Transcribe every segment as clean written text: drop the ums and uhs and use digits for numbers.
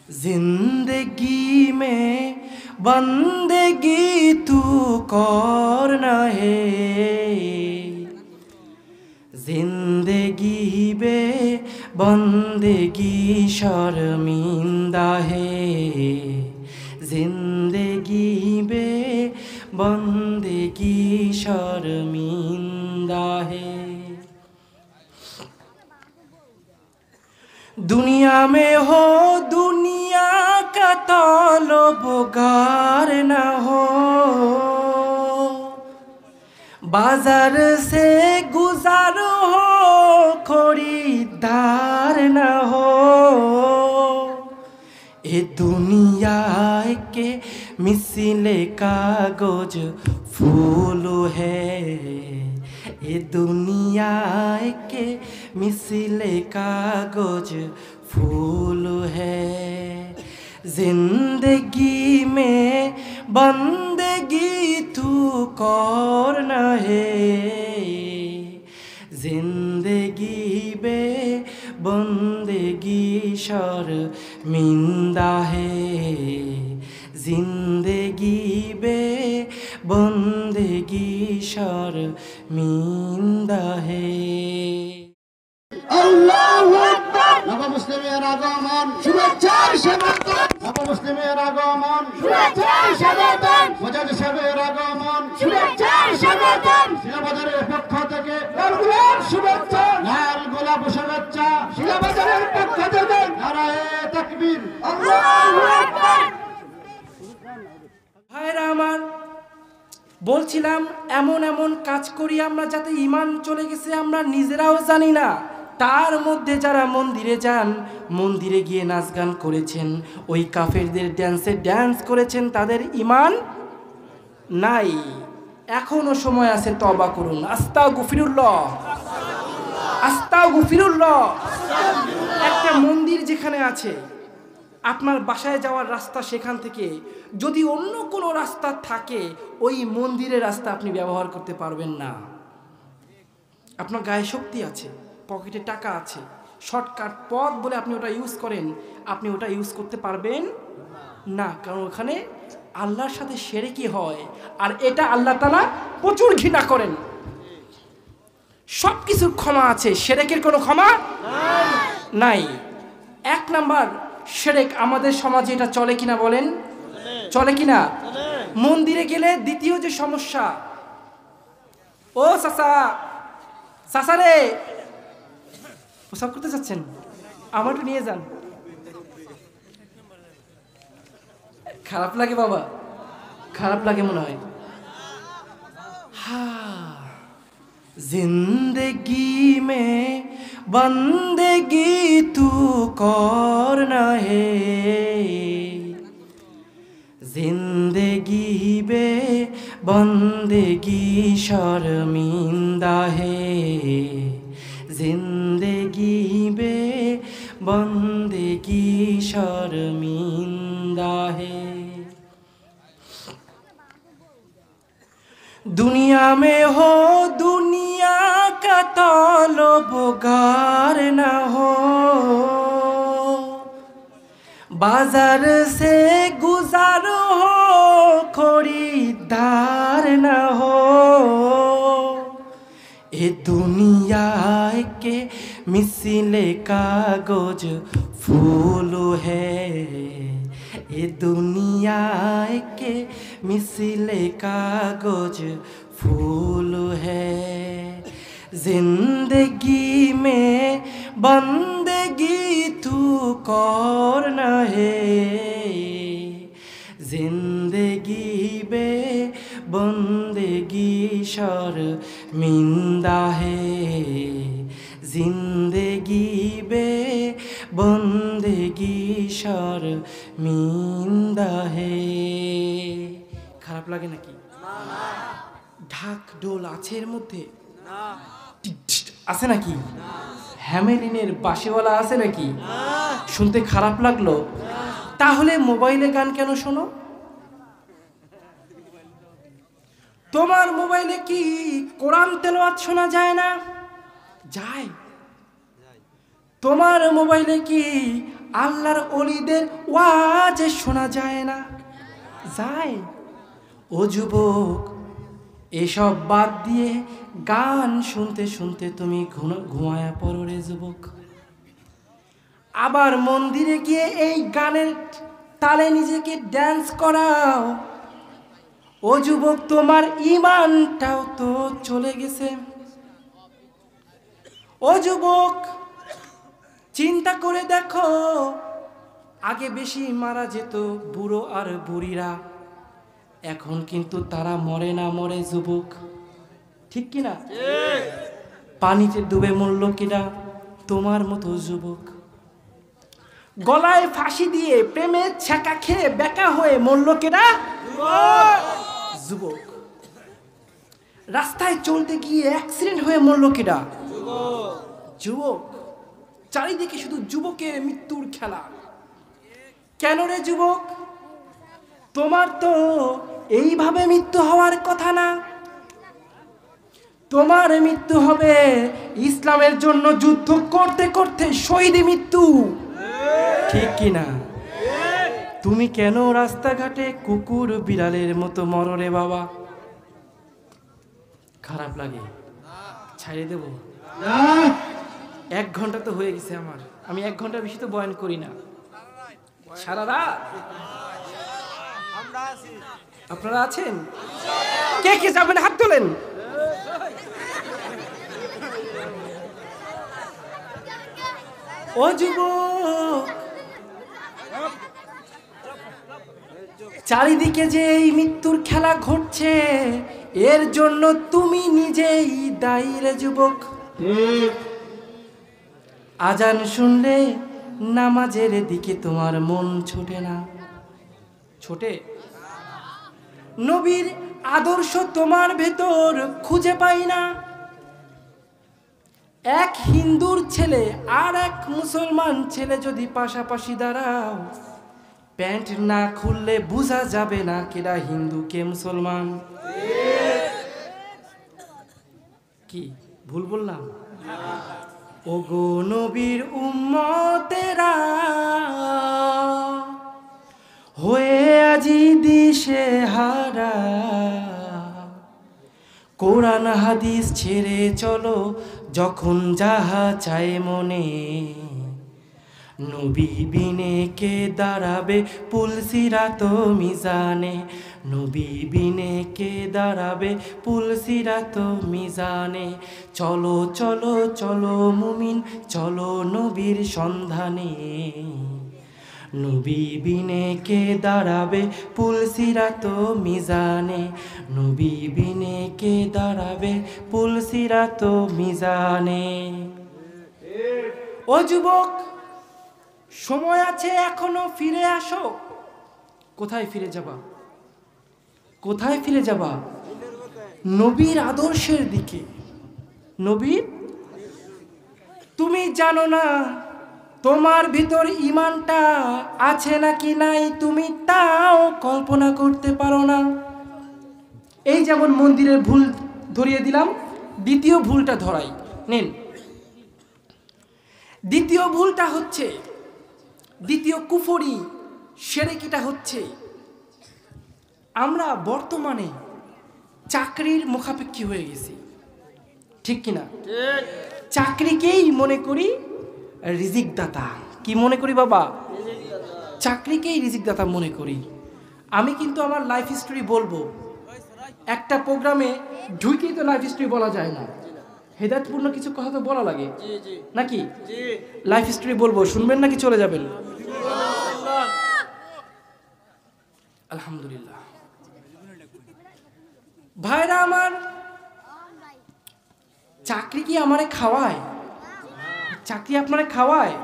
जिंदगी में बंदगी तू करना है, जिंदगी बे बंदगी शर्मिंदा है, जिंदगी बे बंदगी शर्मिंदा है। दुनिया में हो दुनिया का तलबगार न हो, बाजार से गुजार हो खरीदार न हो। ए दुनिया के मिसिले कागज फूल है, ये दुनिया के मिसिले कागज फूल है। जिंदगी में बंदगी तू करना है, जिंदगी बे बंदगी शर्मिंदा है, जिंदगी बे बंदगी शर्मिंदा है। আল্লাহু আকবার। নবমুসলিমের আগমন শুভেচ্ছার স্বাগতম, নবমুসলিমের আগমন শুভেচ্ছার স্বাগতম, মুজাহিদ সাহেবের আগমন শুভেচ্ছার স্বাগতম। শিলাবাজারের পক্ষ থেকে লাল গোলাপ শুভেচ্ছা, লাল গোলাপ শুভেচ্ছা শিলাবাজারের পক্ষ থেকে। নারায়ে তাকবীর, আল্লাহু আকবার। ভাইরা আমার, বলছিলাম এমন এমন কাজ করি আমরা যাতে ঈমান চলে গেছে আমরা নিজেরাও জানি না। তার মধ্যে যারা মন্দিরে যান, মন্দিরে গিয়ে নাচ গান করেছেন, ওই কাফেরদের ড্যান্সে ড্যান্স করেছেন, তাদের ঈমান নাই। এখনো সময় আছে, তওবা করুন। আস্তাগফিরুল্লাহ, আস্তাগফিরুল্লাহ। একটা মন্দির যেখানে আছে, আপনার বাসায় যাওয়ার রাস্তা, সেখান থেকে যদি অন্য কোনো রাস্তা থাকে, ওই মন্দিরের রাস্তা আপনি ব্যবহার করতে পারবেন না। আপনার গায়ে শক্তি আছে, পকেটে টাকা আছে, শর্টকাট পথ বলে আপনি ওটা ইউজ করেন, আপনি ওটা ইউজ করতে পারবেন না, কারণ ওখানে আল্লাহর সাথে শিরকি হয়, আর এটা আল্লাহ তাআলা প্রচুর ঘৃণা করেন। সব কিছুর ক্ষমা আছে, শিরকের কোনো ক্ষমা নাই। এক নাম্বার শিরক আমাদের সমাজে এটা চলে কিনা বলেন, চলে কিনা? মন্দিরে গেলে দ্বিতীয় যে সমস্যা, ও চাচা, চাচা রে, প্রসাব করতে যাচ্ছেন, আমার একটু নিয়ে যান। খারাপ লাগে বাবা, খারাপ লাগে মনে হয়। जिंदगी में बंदगी तू करना है, जिंदगी बे बंदगी शर्मिंदा है, जिंदगी बे बंदगी शर्मिंदा है। दुनिया में हो दुनिया का तलबगार न हो, बाजार से गुजार हो खरीदार न हो। ये दुनिया के मिसिले कागज फूल है, ये दुनिया के मिसिले कागज फूल है। जिंदगी में बंदगी तू करना है, जिंदगी बे बंदगी शर्मिंदा है, जिंदगी बे बंदगी शर्मिंदा है। খারাপ লাগে নাকি? ঢাক ঢোল আছে এর মধ্যে? আছে নাকি? হ্যামেলিনের বাঁশিওয়ালা আছে নাকি? শুনতে খারাপ লাগলো? তাহলে মোবাইলে গান কেন শোনো? তোমার মোবাইলে কি কোরআন তেলাওয়াত শোনা যায় না? যায়। তোমার মোবাইলে কি আল্লাহর ওলিদের ওয়াজ শোনা যায় না? যায়। ও যুবক, এসব বাদ দিয়ে গান শুনতে শুনতে তুমি ঘুমায়া পড়ো রে যুবক। আবার মন্দিরে গিয়ে এই গানের তালে নিজেকে ড্যান্স করাও। ও যুবক, তোমার ঈমানটাও তো চলে গেছে। ও যুবক, চিন্তা করে দেখো, আগে বেশি মারা যেত বুড়ো আর বুড়িরা, এখন কিন্তু তারা মরে না মরে যুবক, ঠিক কিনা? পানিতে ডুবে মরল কিনা তোমার মতো যুবক? গলায় ফাঁসি দিয়ে প্রেমে ছ্যাঁকা খেয়ে বেকা হয়ে মরল কিনা যুবক? রাস্তায় চলতে গিয়ে অ্যাক্সিডেন্ট হয়ে মরল কিনা যুবক? চারিদিকে শুধু যুবকের মৃত্যুর খেলা। কেন রে যুবক? তোমার তো এইভাবে মৃত্যু হওয়ার কথা না। তোমার মৃত্যু হবে ইসলামের জন্য যুদ্ধ করতে করতে শহীদ মৃত্যু, ঠিক কিনা? তুমি কেন রাস্তাঘাটে কুকুর বিড়ালের মতো মরো রে বাবা? খারাপ লাগে? ছাড়িয়ে দেব? 1 ঘন্টা তো হয়ে গেছে আমার, আমি 1 ঘন্টার বেশি তো বয়ান করি না। সারা রাত আপনারা আছেন? কে কে যাবেন হাত তোলেন। ও যুবক, চারিদিকে যে এই মৃত্যুর খেলা ঘটছে, এর জন্য তুমি নিজেই দায়ী রে যুবক। আজান শুনলে নামাজের দিকে তোমার মন ছোটে না? ছোটে? নবীর আদর্শ তোমার ভেতর খুঁজে পাই না? এক হিন্দুর ছেলে আর এক মুসলমান ছেলে যদি পাশাপাশি দাঁড়াও, প্যান্ট না খুললে বোঝা যাবে না কেডা হিন্দু কে মুসলমান। কি ভুল বললাম? ও গো নবীর উম্মতেরা, হয়ে আজি দিশে হারা, কোরআন হাদিস ছেড়ে চলো যখন যাহা চায় মনে। নবী বিনে কে দাঁড়াবে পুলসিরাত মিজানে, নবী বিনে কে দাঁড়াবে পুলসিরাত মিজানে। চলো চলো চলো মুমিন, চলো নবীর সন্ধানে, নবী বিনে কে দাঁড়াবে পুলসিরাত মিজানে, নবী বিনে কে দাঁড়াবে পুলসিরাত মিজানে। ও যুবক, সময় আছে এখনো, ফিরে আসো। কোথায় ফিরে যাবা? কোথায় ফিরে যাবা? নবীর আদর্শের দিকে। নবীর, তুমি জানো না তোমার ভিতর ঈমানটা আছে নাকি নাই, তুমি তাও কল্পনা করতে পারো না। এই যেমন মন্দিরের ভুল ধরিয়ে দিলাম, দ্বিতীয় ভুলটা ধরাই নেন। দ্বিতীয় ভুলটা হচ্ছে, দ্বিতীয় কুফরি শিরকিটা হচ্ছে, আমরা বর্তমানে চাকরির মুখাপেক্ষী হয়ে গেছি, ঠিক কিনা? চাকরিকেই মনে করি রিজিক দাতা। কি মনে করি বাবা? চাকরিকেই রিজিক দাতা মনে করি। আমি কিন্তু আমার লাইফ হিস্টোরি বলবো, একটা প্রোগ্রামে ঢুকেই তো লাইফ হিস্টোরি বলা যায় না, হেদায়েতপূর্ণ কিছু কথা তো বলা লাগে নাকি? লাইফ হিস্টোরি বলবো, শুনবেন নাকি চলে যাবেন? আলহামদুলিল্লাহ। ভাইরা আমার, চাকরি কি আমারে খাওয়ায়? চাকরি আপনারে খাওয়ায়?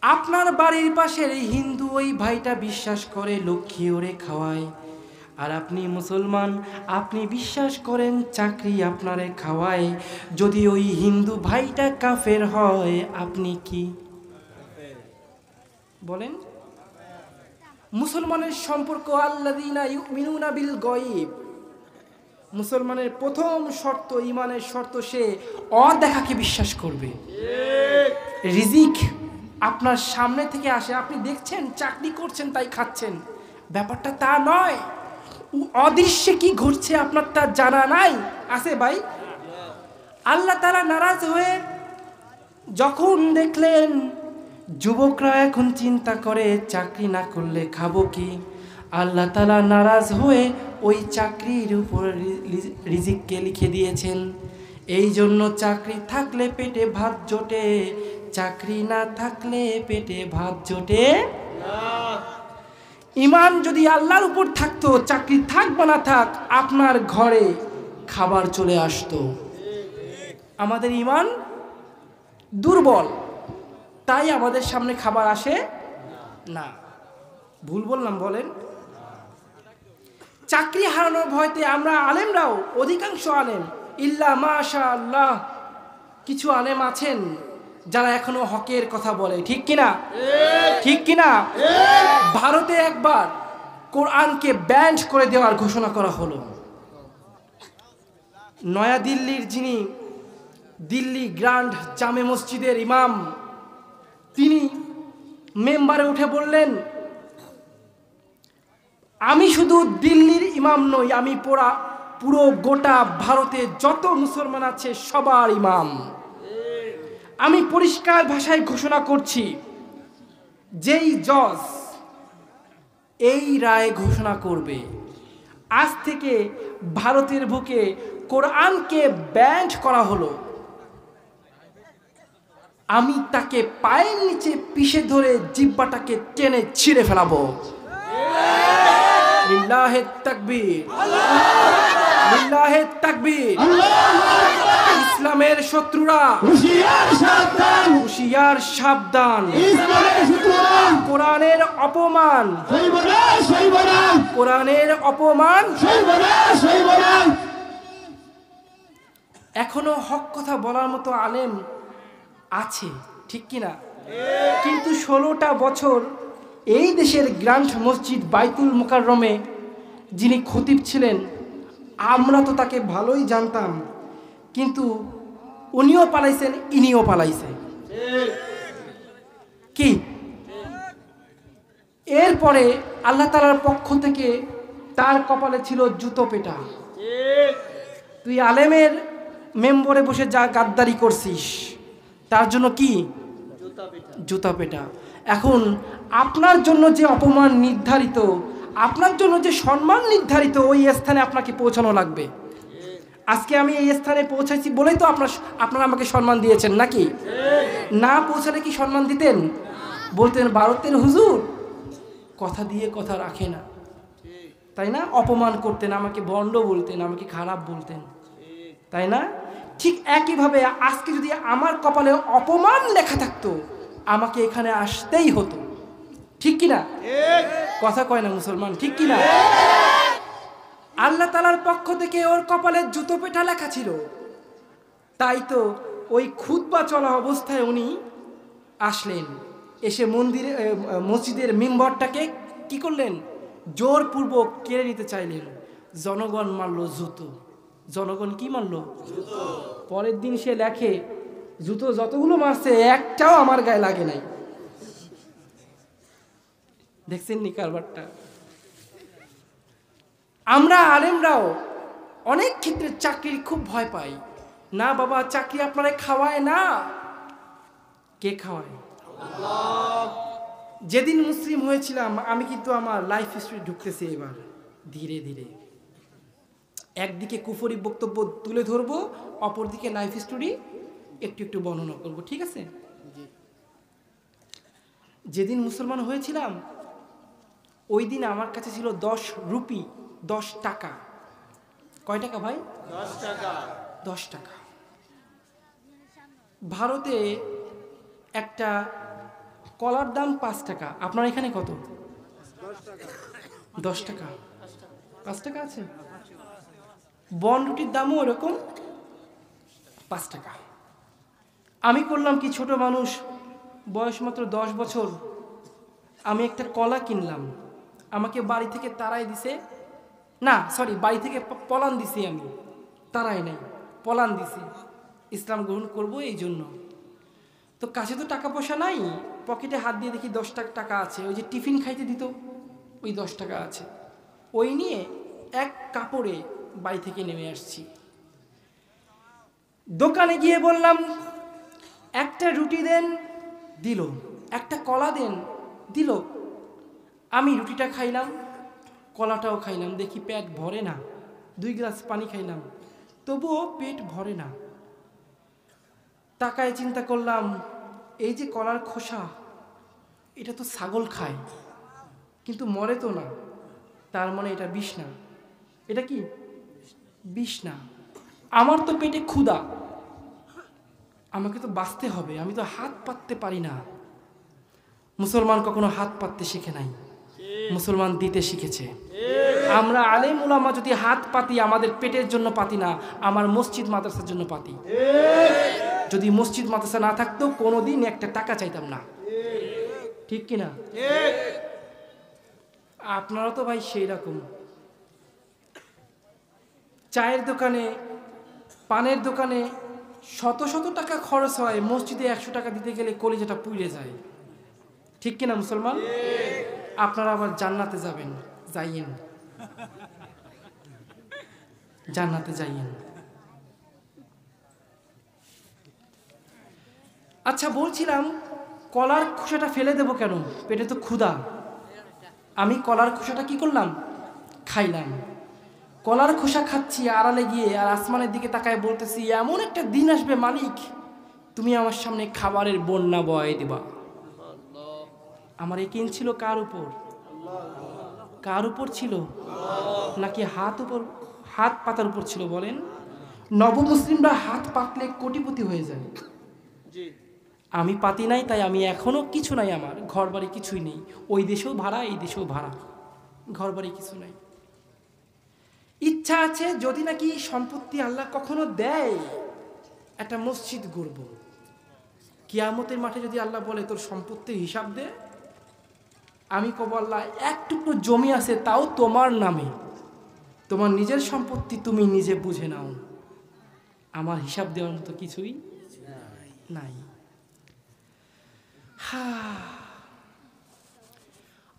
আপনার বাড়ির পাশের এই হিন্দু ওই ভাইটা বিশ্বাস করে লক্ষ্মী ওরে খাওয়ায়, আর আপনি মুসলমান, আপনি বিশ্বাস করেন চাকরি আপনারে খাওয়ায়। যদি ওই হিন্দু ভাইটা কাফের হয়, আপনি কি বলেন? মুসলমানের সম্পর্ক আল্লাযীনা ইউমিনুনা বিল গায়ব, মুসলমানের প্রথম শর্ত, ঈমানের শর্ত, সে অদেখাকে বিশ্বাস করবে। রিজিক আপনার সামনে থেকে আসে, আপনি দেখছেন চাকরি করছেন তাই খাচ্ছেন, ব্যাপারটা তা নয়। অদৃশ্যে কি ঘটছে আপনার তা জানা নাই, আছে ভাই? আল্লাহ তাআলা নারাজ হয়ে যখন দেখলেন যুবকরা এখন চিন্তা করে চাকরি না করলে খাবো কি, আল্লাহ তাআলা নারাজ হয়ে ওই চাকরির উপর রিজিককে লিখে দিয়েছেন। এই জন্য চাকরি থাকলে পেটে ভাত জোটে, চাকরি না থাকলে পেটে ভাত জোটে না। ঈমান যদি আল্লাহর উপর থাকতো, চাকরি থাক বা না থাক আপনার ঘরে খাবার চলে আসতো। আমাদের ঈমান দুর্বল, তাই আমাদের সামনে খাবার আসে না। ভুল বললাম বলেন? চাকরি হারানোর ভয়তে আমরা আলেমরাও, অধিকাংশ আলেম ইল্লা মাশাআল্লাহ কিছু আলেম আছেন যারা এখনো হকের কথা বলে, ঠিক কিনা? ঠিক কিনা? ভারতে একবার কোরআনকে ব্যান করে দেওয়ার ঘোষণা করা হলো। নয়াদিল্লির যিনি দিল্লি গ্র্যান্ড জামে মসজিদের ইমাম, তিনি মেম্বারে উঠে বললেন, আমি শুধু দিল্লির ইমাম নই, আমি পুরো গোটা ভারতে যত মুসলমান আছে সবার ইমাম। আমি পরিষ্কার ভাষায় ঘোষণা করছি, যেই জজ এই রায় ঘোষণা করবে আজ থেকে ভারতের বুকে কোরআনকে ব্যান করা হলো, আমি তাকে পায়ের নিচে পিষে ধরে জিহ্বাটাকে টেনে ছিঁড়ে ফেলাবো। লিল্লাহে তাকবীর, লিল্লাহে তাকবীর। ইসলামের শত্রুরা হুঁশিয়ার সাবধান, কোরআনের অপমান, কোরআনের অপমান। এখনো হক কথা বলার মতো আলেম আছে, ঠিক কিনা? কিন্তু 16টা বছর এই দেশের গ্র্যান্ড মসজিদ বাইতুল মুকাররমে যিনি খতিব ছিলেন, আমরা তো তাকে ভালোই জানতাম, কিন্তু উনিও পালাইছেন, ইনিও পালাইছে। কি এরপরে আল্লাহ তাআলার পক্ষ থেকে তার কপালে ছিল জুতো পেটা। তুই আলেমের মেম্বরে বসে যা গাদ্দারি করছিস, তার জন্য কি জুতা পেটা। এখন আপনার জন্য যে অপমান নির্ধারিত, আপনার জন্য যে সম্মান নির্ধারিত, ওই স্থানে আপনাকে পৌঁছানো লাগবে। আজকে আমি এই স্থানে পৌঁছাইছি বলেই তো আপনারা আমাকে সম্মান দিয়েছেন, নাকি? না পৌঁছালে কি সম্মান দিতেন? বলতেন ভারতের হুজুর কথা দিয়ে কথা রাখে না, তাই না? অপমান করতেন, আমাকে ভণ্ড বলতেন, আমাকে খারাপ বলতেন, তাই না? ঠিক একইভাবে আজকে যদি আমার কপালে অপমান লেখা থাকতো, আমাকে এখানে আসতেই হতো, ঠিক কিনা? কথা কয় না মুসলমান, ঠিক কিনা? আল্লাহ তাআলার পক্ষ থেকে ওর কপালে জুতো পেটা লেখা ছিল, তাই তো ওই খুতবা চলা অবস্থায় উনি আসলেন, এসে মসজিদের মিম্বরটাকে কি করলেন? জোরপূর্বক কেড়ে নিতে চাইলেন। জনগণ মারল জুতো। জনগণ কি মারল? জুতো। পরের দিন সে লেখে, জুতো যতগুলো মারছে একটাও আমার গায়ে লাগে নাই। দেখছেন নি কারবারটা? আমরা আলেমরাও অনেক ক্ষেত্রে চাকরির খুব ভয় পাই। না বাবা, চাকরি আপনারা খাওয়ায় না। কে খাওয়ায়? আল্লাহ। যেদিন মুসলিম হয়েছিলাম আমি কিন্তু আমার লাইফ হিস্ট্রি ঢুকতেছি এবার ধীরে ধীরে। একদিকে কুফরি বক্তব্য তুলে ধরবো, অপরদিকে লাইফ হিস্ট্রি একটু একটু বর্ণনা করবো, ঠিক আছে? যেদিন মুসলমান হয়েছিলাম ওই দিন আমার কাছে ছিল 10 রুপি, 10 টাকা। কয় টাকা ভাই? 10 টাকা। 10 টাকা। ভারতে একটা কলার দাম 5 টাকা। আপনার এখানে কত? 10 টাকা। 5 টাকা আছে। বনরুটির দামও ওরকম 5 টাকা। আমি করলাম কি, ছোট মানুষ, বয়স মাত্র 10 বছর, আমি একটা কলা কিনলাম। আমাকে বাড়ি থেকে তাড়াই দিছে, না সরি, বাড়ি থেকে পলান দিছি, আমি তাড়াই নাই, পলান দিছি, ইসলাম গ্রহণ করব এই জন্য। তো কাছে তো টাকা পয়সা নাই, পকেটে হাত দিয়ে দেখি 10 টাকা আছে, ওই যে টিফিন খাইতে দিত ওই 10 টাকা আছে, ওই নিয়ে এক কাপড়ে বাড়ি থেকে নেমে আসছি। দোকানে গিয়ে বললাম একটা রুটি দেন, দিল। একটা কলা দেন, দিল। আমি রুটিটা খাইলাম, কলাটাও খাইলাম, দেখি পেট ভরে না। 2 গ্লাস পানি খাইলাম, তবুও পেট ভরে না। তাকায় চিন্তা করলাম, এই যে কলার খোসা, এটা তো ছাগল খায় কিন্তু মরে তো না, তার মানে এটা বিষ না। এটা কি বিষ না? আমার তো পেটে ক্ষুধা, আমাকে তো বাঁচতে হবে, আমি তো হাত পাততে পারি না। মুসলমান কখনো হাত পাততে শিখে নাই, মুসলমান দিতে শিখেছে। আমরা আলেম উলামা যদি হাত পাতি, আমাদের পেটের জন্য পাতি না, আমার মসজিদ মাদ্রাসার জন্য পাতি। যদি মসজিদ মাদ্রাসা না থাকতো কোনোদিন একটা টাকা চাইতাম না, ঠিক কিনা? আপনারা তো ভাই সেই রকম। চায়ের দোকানে, পানের দোকানে শত শত টাকা খরচ হয়, মসজিদে 100 টাকা দিতে গেলে কলিজাটা পুড়ে যায়, ঠিক কিনা মুসলমান? আপনারা আবার জান্নাতে যাবেন, যাইয়েন, জান্নাতে যাইয়েন। আচ্ছা, বলছিলাম কলার খোসাটা ফেলে দেবো কেন? পেটে তো ক্ষুধা। আমি কলার খোসাটা কি করলাম? খাইলাম। কলার খোসা খাচ্ছি আড়ালে গিয়ে, আর আসমানের দিকে তাকায় বলতেছি, এমন একটা দিন আসবে মালিক, তুমি আমার সামনে খাবারের বন্যা বয়ে দিবা। আমার একিন ছিল কার উপর? কার উপর ছিল? নাকি হাত পাতার উপর ছিল? বলেন। নবমুসলিমরা হাত পাতলে কোটিপতি হয়ে যায়। আমি পাতি নাই, তাই আমি এখনো কিছু নাই, আমার ঘর বাড়ি কিছুই নেই। ওই দেশেও ভাড়া, এই দেশেও ভাড়া, ঘর বাড়ি কিছু নাই। ইচ্ছা আছে যদি নাকি সম্পত্তি আল্লাহ কখনো দেয়, একটা মসজিদ গড়ব। কিয়ামতের মাঠে যদি আল্লাহ বলে তোর সম্পত্তির হিসাব দে, আমি কব আল্লাহ এক টুকরো জমি আছে, তাও তোমার নামে, তোমার নিজের সম্পত্তি, তুমি নিজে বুঝে নাও, আমার হিসাব দেওয়ার মতো কিছুই নাই।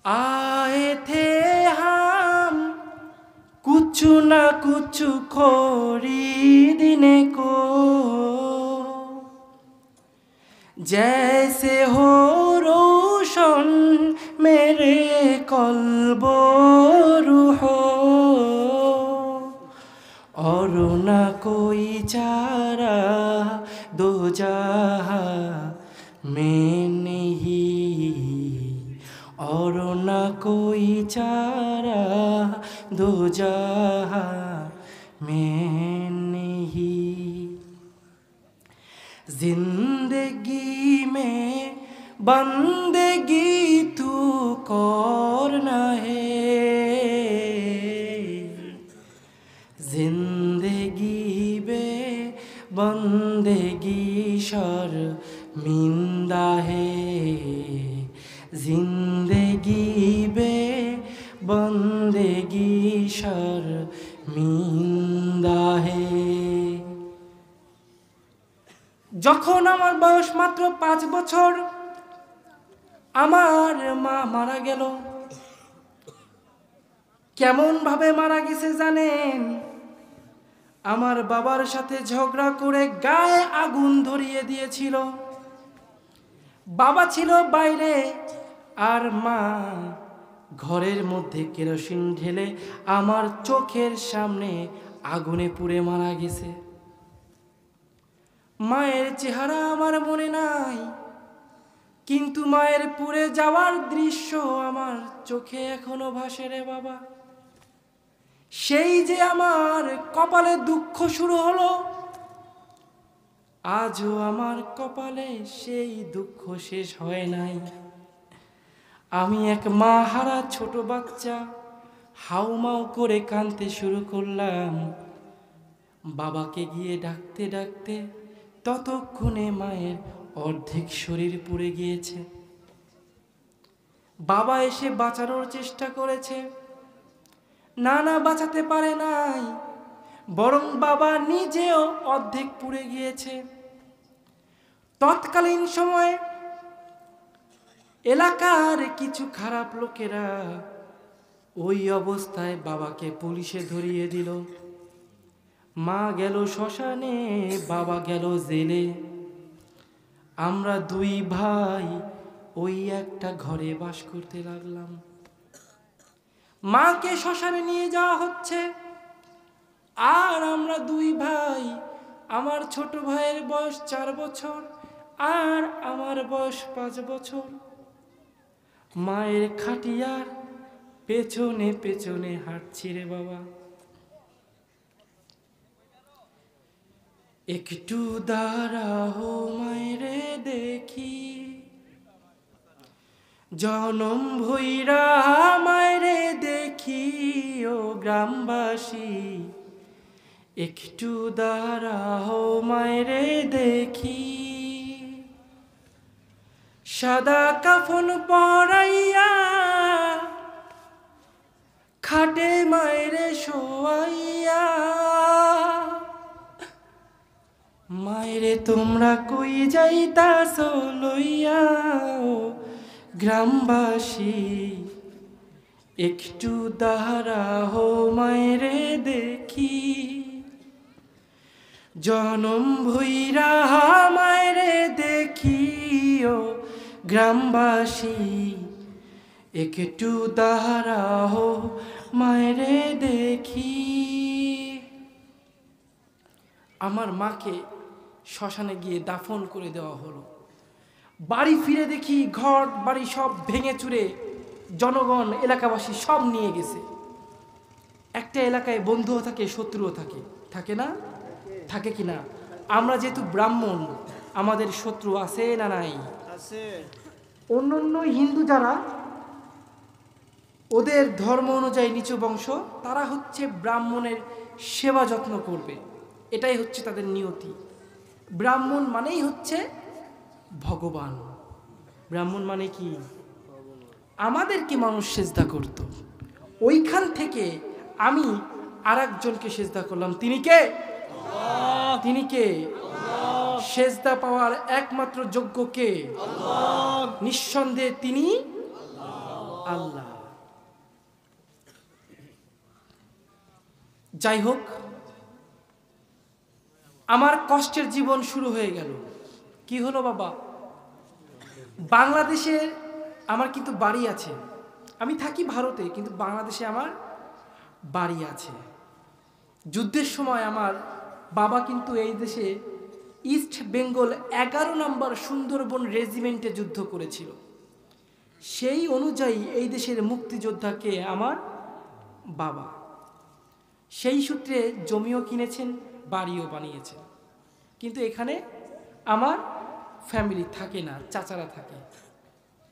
आए थे हम कुछ न कुछ खरीदने को, जैसे हो रोशन मेरे कल्ब रूह, और न कोई चारा दो जहां में नहीं, और न कोई चारा दो जहां में नहीं। जिंदगी में बंदगी तू करना है, जिंदगी बे बंदगी शर्मिंदा है, जिंदगी बे बंदगी शर्मिंदा है। যখন আমার বয়স মাত্র 5 বছর, আমার মা মারা গেল। কেমন ভাবে মারা গেছে জানেন? আমার বাবার সাথে ঝগড়া করে গায়ে আগুন ধরিয়ে দিয়েছিল। বাবা ছিল বাইরে, আর মা ঘরের মধ্যে কেরোসিন ঢেলে আমার চোখের সামনে আগুনে পুড়ে মারা গেছে। মায়ের চেহারা আমার মনে নাই, কিন্তু মায়ের পুড়ে যাওয়ার দৃশ্য আমার চোখে এখনো ভাসে রে বাবা। সেই যে আমার কপালে দুঃখ শুরু হলো, আজও আমার কপালে সেই দুঃখ শেষ হয় নাই। আমি এক মা হারা ছোট বাচ্চা হাউমাউ করে কাঁদতে শুরু করলাম। বাবাকে গিয়ে ডাকতে ডাকতে ততক্ষণে মায়ের অর্ধেক শরীর পুড়ে গিয়েছে। বাবা এসে বাঁচানোর চেষ্টা করেছে, না বাঁচাতে পারে নাই, বরং বাবা নিজেও অর্ধেক পুড়ে গিয়েছে। তৎকালীন সময়ে এলাকার কিছু খারাপ লোকেরা ওই অবস্থায় বাবাকে পুলিশে ধরিয়ে দিল। মা গেল শ্মশানে, বাবা গেল জেলে। আমরা দুই ভাই ওই একটা ঘরে বাস করতে লাগলাম। মাকে শ্মশানে নিয়ে যাওয়া হচ্ছে, আর আমরা দুই ভাই, আমার ছোট ভাইয়ের বয়স 4 বছর আর আমার বয়স 5 বছর, মায়ের খাটিয়ার পেছনে পেছনে হাঁটছি রে বাবা। একটু দাঁড়াও মায়েরে দেখি, জনম ভৈরা মায়েরে দেখি ও গ্রামবাসী। একটু দাঁড়াও মায়েরে দেখি, সাদা কাফন পরাইয়া খাটে মায়েরে শোয়াইয়া। মায়েরে তোমরা কই যাইতাছো লইয়া ও গ্রামবাসী। একটু দাঁড়াও মায়েরে দেখি, জনম ভৈরা মায়েরে দেখি ও গ্রামবাসী। একটু দাঁড়াও মায়েরে দেখি। আমার মাকে শ্মশানে গিয়ে দাফন করে দেওয়া হলো। বাড়ি ফিরে দেখি ঘর বাড়ি সব ভেঙে চুরে জনগণ এলাকাবাসী সব নিয়ে গেছে। একটা এলাকায় বন্ধুও থাকে, শত্রুও থাকে, থাকে না? থাকে কি না? আমরা যেহেতু ব্রাহ্মণ, আমাদের শত্রু আছে না নাই? অন্য হিন্দু যারা, ওদের ধর্ম অনুযায়ী নিচু বংশ, তারা হচ্ছে ব্রাহ্মণের সেবা যত্ন করবে, এটাই হচ্ছে তাদের নিয়তি। ব্রাহ্মণ মানেই হচ্ছে ভগবান। ব্রাহ্মণ মানে কি? আমাদেরকে মানুষ সেজদা করত, ওইখান থেকে আমি আরেকজনকে সেজদা করলাম। তিনি কে? তিনি কে? সেজদা পাওয়ার একমাত্র যোগ্য কে? নিঃসন্দেহে তিনি আল্লাহ। যাই হোক, আমার কষ্টের জীবন শুরু হয়ে গেল। কি হলো বাবা? বাংলাদেশে আমার কিন্তু বাড়ি আছে, আমি থাকি ভারতে, কিন্তু বাংলাদেশে আমার বাড়ি আছে। যুদ্ধের সময় আমার বাবা কিন্তু এই দেশে ইস্ট বেঙ্গল 11 নম্বর সুন্দরবন রেজিমেন্টে যুদ্ধ করেছিল। সেই অনুযায়ী এই দেশের মুক্তিযোদ্ধাকে আমার বাবা। সেই সূত্রে জমিও কিনেছেন, বাড়িও বানিয়েছেন। কিন্তু এখানে আমার ফ্যামিলি থাকে না, চাচারা থাকে।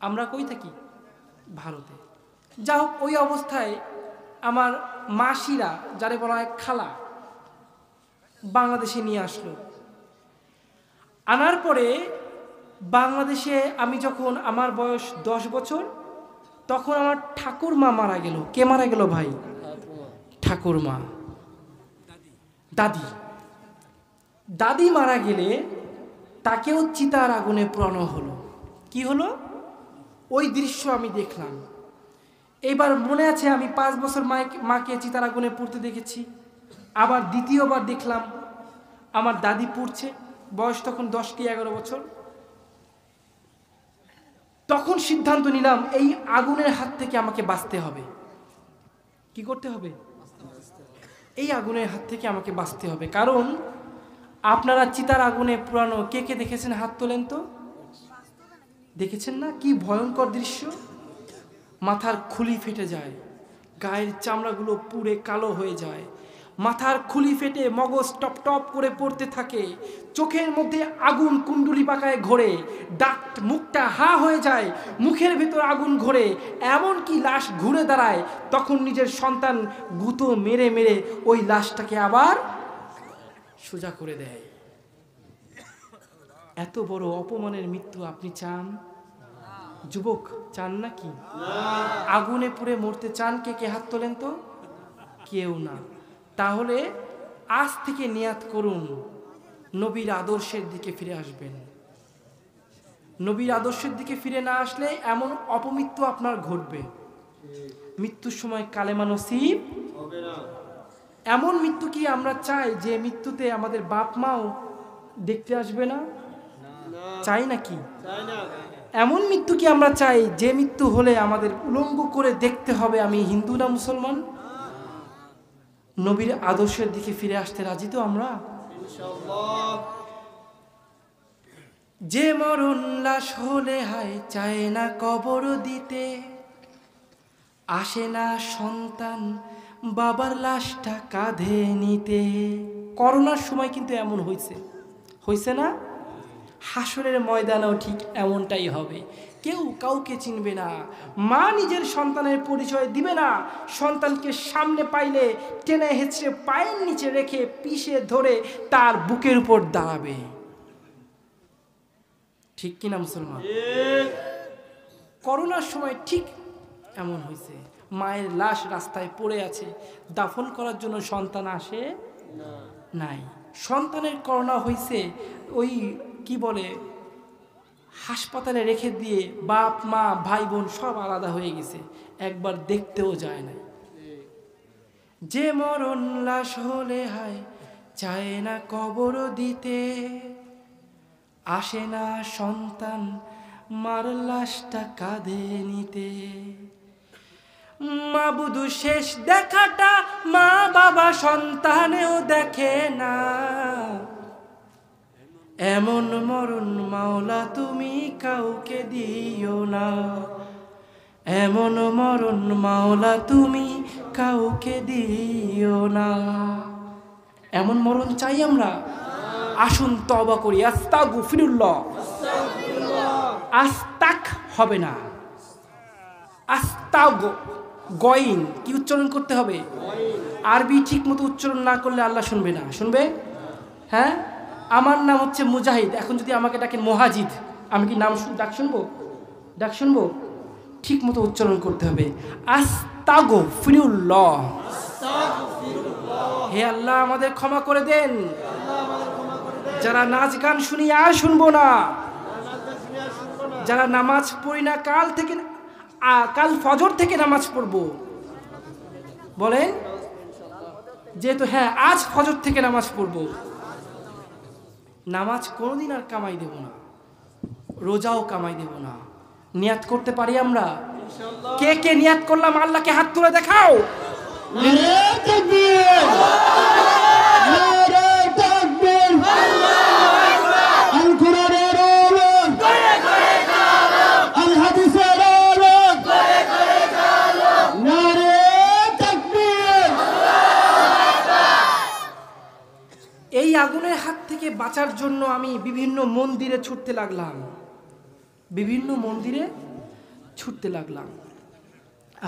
আমরা কই থাকি? ভারতে। যা হোক, ওই অবস্থায় আমার মাসিরা, যারে বলা হয় খালা, বাংলাদেশে নিয়ে আসলো। আনার পরে বাংলাদেশে আমি যখন, আমার বয়স 10 বছর, তখন আমার ঠাকুরমা মারা গেল। কে মারা গেল ভাই? ঠাকুরমা, দাদি। দাদি মারা গেলে তাকেও চিতার আগুনে পোড়ানো হলো। কি হলো? ওই দৃশ্য আমি দেখলাম। এবার মনে আছে, আমি 5 বছর মাকে চিতার আগুনে পুড়তে দেখেছি। আবার দ্বিতীয়বার দেখলাম আমার দাদি পুড়ছে, বয়স তখন 10 কি 11 বছর। তখন সিদ্ধান্ত নিলাম এই আগুনের হাত থেকে আমাকে বাঁচতে হবে। কি করতে হবে? এই আগুনের হাত থেকে আমাকে বাঁচতে হবে। কারণ আপনারা চিতার আগুনে পুরানো কে কে দেখেছেন? হাত তোলেন তো। দেখেছেন না? কি ভয়ঙ্কর দৃশ্য! মাথার খুলি ফেটে যায়, গায়ের চামড়াগুলো পুড়ে কালো হয়ে যায়, মাথার খুলি ফেটে মগজ টপ টপ করে পড়তে থাকে, চোখের মধ্যে আগুন কুণ্ডুলি পাকায় ঘোরে, দাঁত মুখটা হা হয়ে যায়, মুখের ভেতর আগুন ঘোরে, এমনকি লাশ ঘুরে দাঁড়ায়। তখন নিজের সন্তান গুঁতো মেরে মেরে ওই লাশটাকে আবার সোজা করে দেয়। এত বড় অপমানের মৃত্যু আপনি চান? যুবক, চান নাকি? আগুনে পুড়ে মরতে চান? কে কে হাত তোলেন তো। কেউ না। তাহলে আজ থেকে নিয়াত করুন, নবীর আদর্শের দিকে ফিরে আসবেন। নবীর আদর্শের দিকে ফিরে না আসলে এমন অপমৃত্যু আপনার ঘটবে, মৃত্যুর সময় কালেমা নসিব হবে না। এমন মৃত্যু কি আমরা চাই যে মৃত্যুতে আমাদের বাপ মাও দেখতে আসবে না? চাই নাকি? এমন মৃত্যু কি আমরা চাই যে মৃত্যু হলে আমাদের উলঙ্গ করে দেখতে হবে আমি হিন্দু না মুসলমান? নবীর আদর্শের দিকে ফিরে আসতে রাজি তো আমরা? যে মরণ লাশ হলে হায় চায় না কবর দিতে, আসে না সন্তান বাবার লাশটা কাঁধে নিতে। করোনার সময় কিন্তু এমন হয়েছে না? হাসরের ময়দানেও ঠিক এমনটাই হবে। কেউ কাউকে চিনবে না, মা নিজের সন্তানের পরিচয় দিবে না, সন্তানকে সামনে পাইলে টেনে হেঁচড়ে পায়ের নিচে রেখে পিষে ধরে তার বুকের উপর দাঁড়াবে। ঠিক কিনা মুসলমান? করোনার সময় ঠিক এমন হয়েছে, মায়ের লাশ রাস্তায় পড়ে আছে, দাফন করার জন্য সন্তান আসে নাই। সন্তানের করোনা হয়েছে, ওই কি বলে হাসপাতালে রেখে দিয়ে বাপ মা ভাই বোন সব আলাদা হয়ে গেছে, একবার দেখতেও যায় না। যে মরণ লাশ হলে হায় চায় না কবর দিতে, আসে না সন্তান মার লাশটা কাঁধে নিতে। মাবুদু শেষ দেখাটা মা বাবা সন্তানেও দেখে না, এমন মরণ মাওলা তুমি কাউকে দিও না, এমন মরণ মাওলা তুমি কাউকে দিও না। এমন মরণ চাই আমরা? আসুন তওবা করি। আস্তাগফিরুল্লাহ, আস্তাক হবে না, আস্তাগ গইন কি উচ্চারণ করতে হবে? আরবি ঠিক মতো উচ্চারণ না করলে আল্লাহ শুনবে না। শুনবে? হ্যাঁ, আমার নাম হচ্ছে মুজাহিদ, এখন যদি আমাকে ডাকেন মুহাজিদ, আমি কি ডাক শুনবো? ঠিক মতো উচ্চারণ করতে হবে, আস্তাগফিরুল্লাহ। হে আল্লাহ আমাদের ক্ষমা করে দেন, যারা নাচ গান শুনি আর শুনবো না, যারা নামাজ পড়ি না কাল ফজর থেকে নামাজ পড়বো বলেন, যেহেতু হ্যাঁ আজ ফজর থেকে নামাজ পড়বো। নামাজ কোনোদিন আর কামাই দেব না, রোজাও কামাই দেব না। নিয়াত করতে পারি আমরা? কে কে নিয়াত করলাম আল্লাহকে হাত তুলে দেখাও। এই আগুনের হাত থেকে বাঁচার জন্য আমি বিভিন্ন মন্দিরে ছুটতে লাগলাম।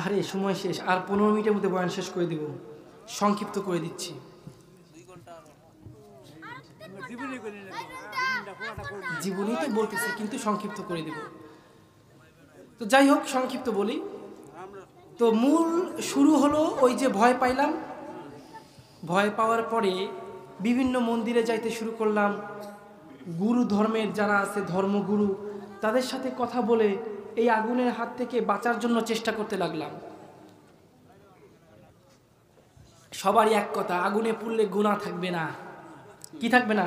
আরে সময় শেষ, আর 15 মিনিটের মধ্যে বয়ান শেষ করে দেব, সংক্ষিপ্ত করে দিচ্ছি। জীবনী তো বলতেছি কিন্তু সংক্ষিপ্ত করে দেব। তো যাই হোক, সংক্ষিপ্ত বলি। তো মূল শুরু হলো ওই যে ভয় পাইলাম, ভয় পাওয়ার পরে বিভিন্ন মন্দিরে যাইতে শুরু করলাম। গুরু ধর্মের যারা আছে, ধর্মগুরু, তাদের সাথে কথা বলে এই আগুনের হাত থেকে বাঁচার জন্য চেষ্টা করতে লাগলাম। সবারই এক কথা, আগুনে পুড়লে গুনাহ থাকবে না। কি থাকবে না?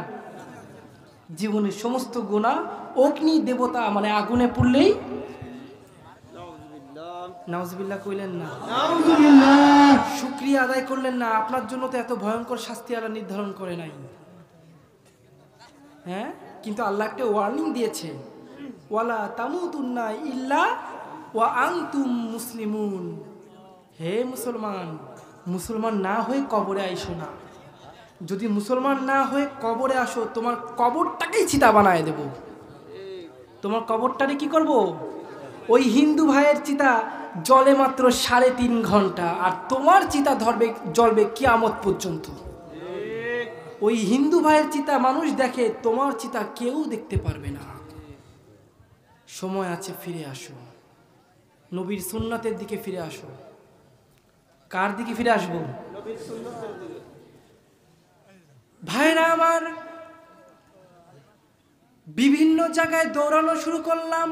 জীবনের সমস্ত গুনাহ অগ্নি দেবতা মানে আগুনে পুড়লেই, নাউজুবিল্লাহ কইলেন না, শুকরিয়া আদায় করলেন না। আপনার জন্য তো এত ভয়ঙ্কর শাস্তি আল্লাহ নির্ধারণ করে নাই, হ্যাঁ? কিন্তু আল্লাহ একটা ওয়ার্নিং দিয়েছে, ওয়ালা তামুতুন্না ইল্লা ওয়া আনতুম মুসলিমুন। হে মুসলমান না হয়ে কবরে আইসো না। যদি মুসলমান না হয়ে কবরে আসো, তোমার কবরটাকেই চিতা বানায় দেব। তোমার কবরটারে কি করব? ওই হিন্দু ভাইয়ের চিতা জলে মাত্র 3.5 ঘন্টা, আর তোমার চিতা জ্বলবে কিয়ামত পর্যন্ত। ওই হিন্দু ভাইয়ের চিতা মানুষ দেখে, তোমার চিতা কেউ দেখতে পারবে না। সময় আছে, ফিরে আসো, নবীর সুন্নাতের দিকে ফিরে আসো। কার দিকে ফিরে আসবো? ভাইরা আমার, বিভিন্ন জায়গায় দৌড়ানো শুরু করলাম,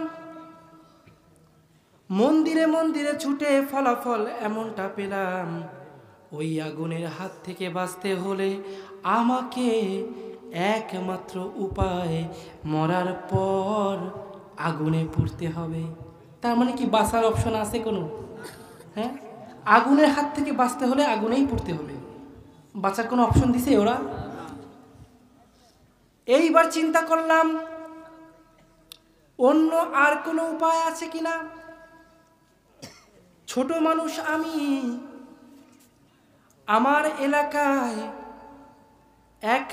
মন্দিরে মন্দিরে ছুটে ফলাফল এমনটা পেলাম, ওই আগুনের হাত থেকে বাঁচতে হলে আমাকে একমাত্র উপায় মরার পর আগুনে পুড়তে হবে। তার মানে কি বাঁচার অপশন আছে কোনো? হ্যাঁ, আগুনের হাত থেকে বাঁচতে হলে আগুনেই পুড়তে হবে, বাঁচার কোনো অপশন দিছে ওরা? এইবার চিন্তা করলাম অন্য আর কোনো উপায় আছে কিনা। ছোট মানুষ আমি, আমার এলাকায় এক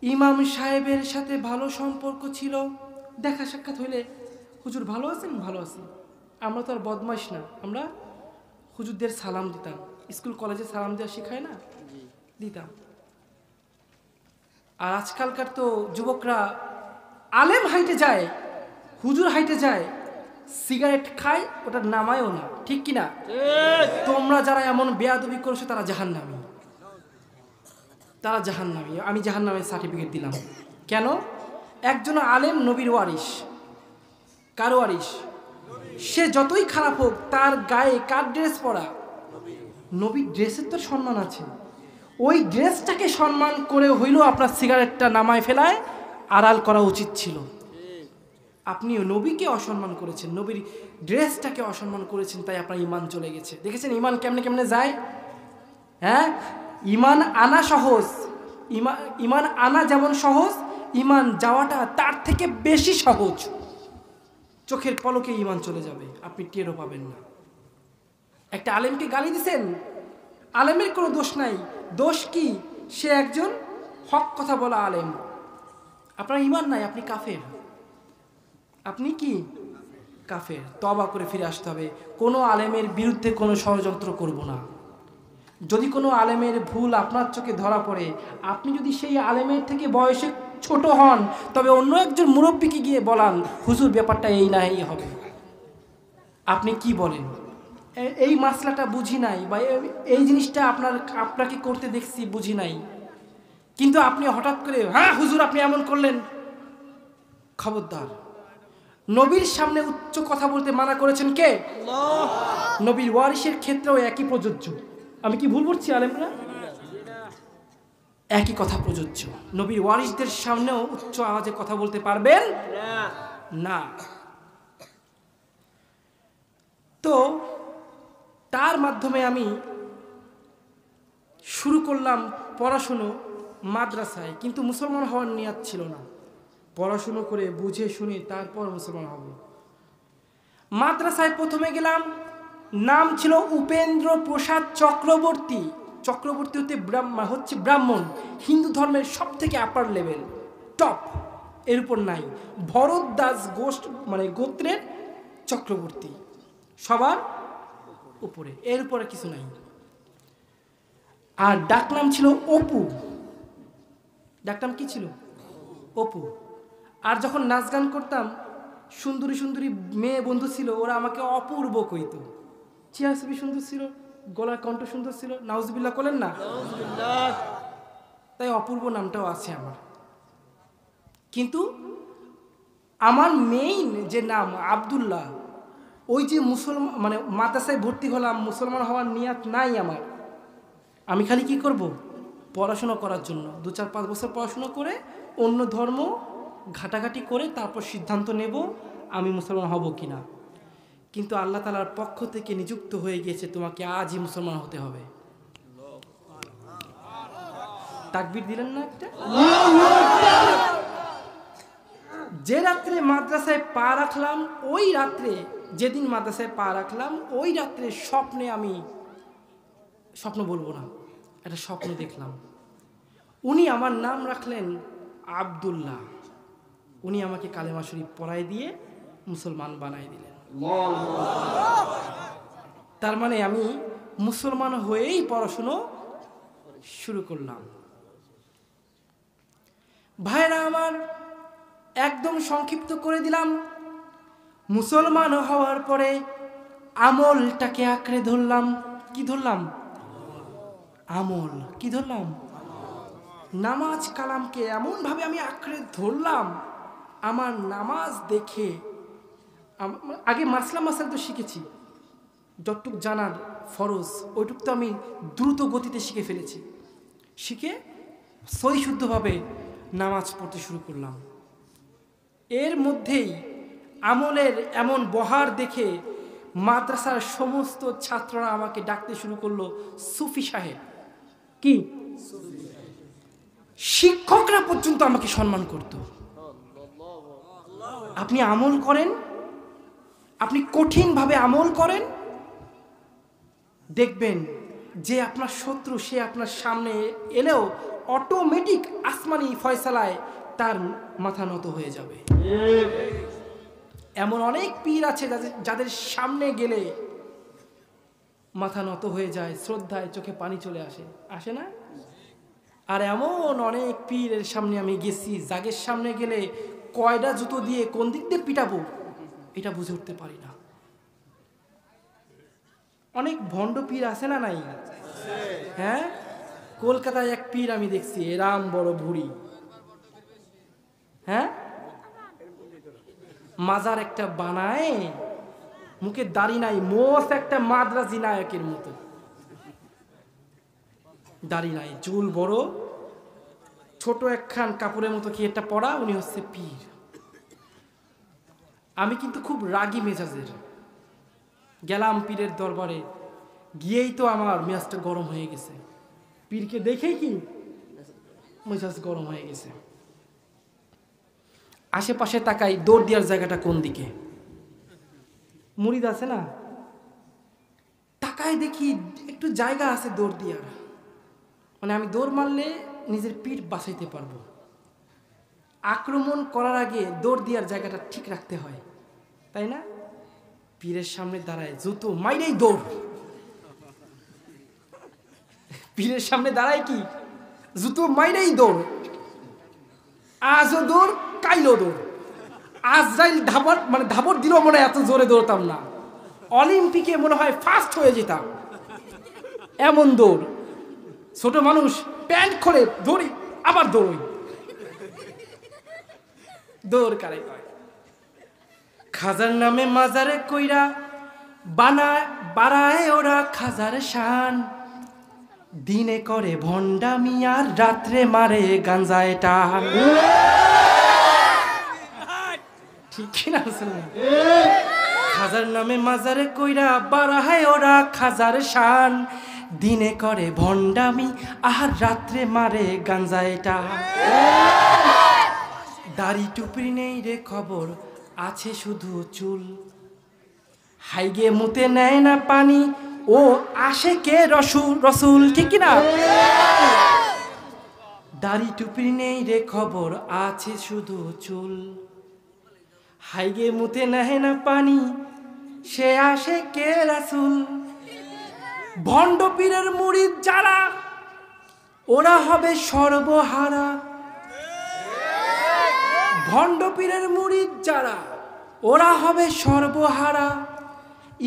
ইমাম সাহেবের সাথে ভালো সম্পর্ক ছিল, দেখা সাক্ষাৎ হইলে হুজুর ভালো আছেন? ভালো আছি। আমরা তো আর বদমাইশ না, আমরা হুজুরদের সালাম দিতাম, স্কুল কলেজে সালাম দেওয়া শেখায় না, দিতাম। আর আজকালকার তো যুবকরা আলেম হাইটে যায়, হুজুর হাইটে যায়, সিগারেট খায়, ওটা নামায়ও না, ঠিক কিনা? তোমরা যারা এমন বেয়াদবি করছো তারা জাহান্নামী, তারা জাহান্নামী। আমি জাহান্নামের সার্টিফিকেট দিলাম। কেন? একজন আলেম নবীর ওয়ারিস। কার ওয়ারিস? সে যতই খারাপ হোক, তার গায়ে কার ড্রেস পরা? নবীর ড্রেসের তো সম্মান আছে। ওই ড্রেসটাকে সম্মান করে হইলেও আপনার সিগারেটটা নামায় ফেলায় আড়াল করা উচিত ছিল। আপনিও নবীকে অসম্মান করেছেন, নবীর ড্রেসটাকে অসম্মান করেছেন, তাই আপনার ইমান চলে গেছে। দেখেছেন ইমান কেমনে কেমনে যায়? হ্যাঁ, ইমান আনা সহজ, ইমান আনা যেমন সহজ, ইমান যাওয়াটা তার থেকে বেশি সহজ। চোখের পলকে ইমান চলে যাবে, আপনি টেরও পাবেন না। একটা আলেমকে গালি দিছেন, আলেমের কোনো দোষ নাই, দোষ কি? সে একজন হক কথা বলা আলেম। আপনার ইমান নাই, আপনি কাফের। আপনি কি? কাফের। তওবা করে ফিরে আসতে হবে। কোনো আলেমের বিরুদ্ধে কোনো ষড়যন্ত্র করব না। যদি কোনো আলেমের ভুল আপনার চোখে ধরা পড়ে, আপনি যদি সেই আলেমের থেকে বয়সে ছোট হন, তবে অন্য একজন মুরব্বীকে গিয়ে বলান, হুজুর ব্যাপারটা এই না এই হবে। আপনি কি বলেন? এই মাসলাটা বুঝি নাই, বা এই জিনিসটা আপনাকে করতে দেখছি, বুঝি নাই, কিন্তু আপনি হঠাৎ করে হ্যাঁ হুজুর আপনি এমন করলেন, খবরদার। নবীর সামনে উচ্চ কথা বলতে মানা করেছেন কে? আল্লাহ। নবীর ওয়ারিসের ক্ষেত্রেও একই প্রযোজ্য। আমি কি ভুল বলছি আলেমরা? একই কথা প্রযোজ্য। নবীর ওয়ারিসদের সামনেও উচ্চ আওয়াজে কথা বলতে পারবেন না। তো তার মাধ্যমে আমি শুরু করলাম পড়াশুনো মাদ্রাসায়, কিন্তু মুসলমান হওয়ার নিয়ত ছিল না। পড়াশুনো করে বুঝে শুনে তারপর মুসলমান হব। মাদ্রাসায় প্রথমে গেলাম, নাম ছিল উপেন্দ্র প্রসাদ চক্রবর্তী। চক্রবর্তী হচ্ছে ব্রাহ্মণ, হিন্দু ধর্মের সব থেকে আপার লেভেল, টপ, এর উপর নাই। ভরদ্বাজ গোত্রের চক্রবর্তী, সবার উপরে, এর উপরে কিছু নাই। আর ডাকনাম ছিল অপু। ডাকনাম কি ছিল? অপু। আর যখন নাচ গান করতাম, সুন্দরী সুন্দরী মেয়ে বন্ধু ছিল, ওরা আমাকে অপূর্ব কইত। চেহারা ছবি সুন্দর ছিল, গলার কণ্ঠ সুন্দর ছিল, নাউজুবিল্লাহ বলেন না? তাই অপূর্ব নামটাও আছে আমার। কিন্তু আমার মেইন যে নাম আব্দুল্লাহ, ওই যে মুসলমান মাদ্রাসায় ভর্তি হলাম, মুসলমান হওয়ার নিয়ত নাই আমার। আমি খালি কি করব? পড়াশোনা করার জন্য 2-4-5 বছর পড়াশোনা করে অন্য ধর্ম ঘাটাঘাটি করে তারপর সিদ্ধান্ত নেব আমি মুসলমান হব কিনা। কিন্তু আল্লাহ তাআলার পক্ষ থেকে নিযুক্ত হয়ে গিয়েছে, তোমাকে আজই মুসলমান হতে হবে। তাকবীর দিলেন না একটা? যে রাত্রে মাদ্রাসায় পা রাখলাম, ওই রাত্রে, যেদিন মাদ্রাসায় পা রাখলাম ওই রাত্রে স্বপ্নে, আমি স্বপ্ন বলবো না, একটা স্বপ্ন দেখলাম। উনি আমার নাম রাখলেন আব্দুল্লাহ। উনি আমাকে কালেমা শরীফ পড়ায় দিয়ে মুসলমান বানায় দিলেন। তার মানে আমি মুসলমান হয়েই পড়াশুনো শুরু করলাম। ভাইরা আমার, একদম সংক্ষিপ্ত করে দিলাম। মুসলমান হওয়ার পরে আমলটাকে আঁকড়ে ধরলাম। কি ধরলাম? আমল। কি ধরলাম? নামাজ কালামকে এমনভাবে আমি আঁকড়ে ধরলাম, আমার নামাজ দেখে আগে মাসলা মাসাল তো শিখেছি, যতটুক জানার ফরজ ওইটুক তো আমি দ্রুত গতিতে শিখে ফেলেছি। শিখে সই শুদ্ধভাবে নামাজ পড়তে শুরু করলাম। এর মধ্যেই আমলের এমন বহার দেখে মাদ্রাসার সমস্ত ছাত্ররা আমাকে ডাকতে শুরু করলো সুফি সাহেব। কি শিক্ষকরা পর্যন্ত আমাকে সম্মান করত। আপনি আমল করেন, আপনি কঠিনভাবে আমল করেন, দেখবেন যে আপনার শত্রু সে আপনার সামনে এলেও অটোমেটিক আসমানি ফয়সালায় তার মাথা নত হয়ে যাবে। এমন অনেক পীর আছে যাদের সামনে গেলে মাথা নত হয়ে যায়, শ্রদ্ধায় চোখে পানি চলে আসে, আসে না? আর এমন অনেক পীরের সামনে আমি গেছি যাদের সামনে গেলে কয়টা জুতো দিয়ে কোন দিক দিয়ে পিটাবো এটা বুঝে উঠতে পারি না। অনেক ভণ্ড পীর আছে না নাই? হ্যাঁ, কলকাতায় এক পীর আমি দেখছি, এরাম বড় ভুড়ি, হ্যাঁ, মাজার একটা বানায়, মুখে দাড়ি নাই, মোস একটা মাদ্রাজি নায়কের মতো, দাড়ি নাই, চুল বড়, ছোট একখান কাপড়ের মতো কি একটা পরা, উনি হচ্ছে পীর। আমি কিন্তু খুব রাগী মেজাজের, গেলাম পীরের দরবারে, গিয়েই তো আমার মেজাজটা গরম হয়ে গেছে। পীরকে দেখেই কি মেজাজ গরম হয়ে গেছে। আশেপাশে তাকাই, দৌড় দেওয়ার জায়গাটা কোন দিকে, মুরিদ আছে না, তাকায় দেখি একটু জায়গা আছে দৌড় দেওয়ার, মানে আমি দৌড় মারলে নিজের পিঠ বাঁচাইতে পারবো। আক্রমণ করার আগে দৌড় দেওয়ার জায়গাটা ঠিক রাখতে হয়, তাই না? পীরের সামনে দাঁড়ায়, জুতো মাইরেই দৌড়। পীরের সামনে দাঁড়ায় কি, জুতো মাইরেই দৌড়। আজও দৌড়, কাইলো দৌড়। আজরাইল ধাবর মানে ধাবর দিলেও মনে হয় এত জোরে দৌড়তাম না, অলিম্পিকে মনে হয় ফার্স্ট হয়ে যেতাম, এমন দৌড়। ছোট মানুষ প্যান্ট খুলে দৌড়ি, আবার দৌড়ই, দৌড় কারে কয়। খাজার নামে মাজারে কইরা বাড়ায় ওরা খাজার শান, দিনে করে ভণ্ডামি আর রাত্রে মারে গাঞ্জায় টান। ঠিক কিনা? খাজার নামে মাজারে কইরা বাড়ায় ওরা খাজার শান, দিনে করে ভণ্ডামি আর রাত্রে মারে গাঞ্জায় টান। দাড়ি টুপি নেই রে খবর, আছে শুধু চুল, হাইগে মুতে নেয় না পানি, ও আসে কে রসুল। ঠিক কিনা? দাড়ি টুপি নেই রে খবর, আছে শুধু চুল, হাইগে মুতে নেয় না পানি, সে আসে কে রাসূল। ভণ্ড পীরের মুরিদ যারা, ওরা হবে সর্বহারা। ভণ্ড পীরের মুরিদ যারা, ওরা হবে সর্বহারা।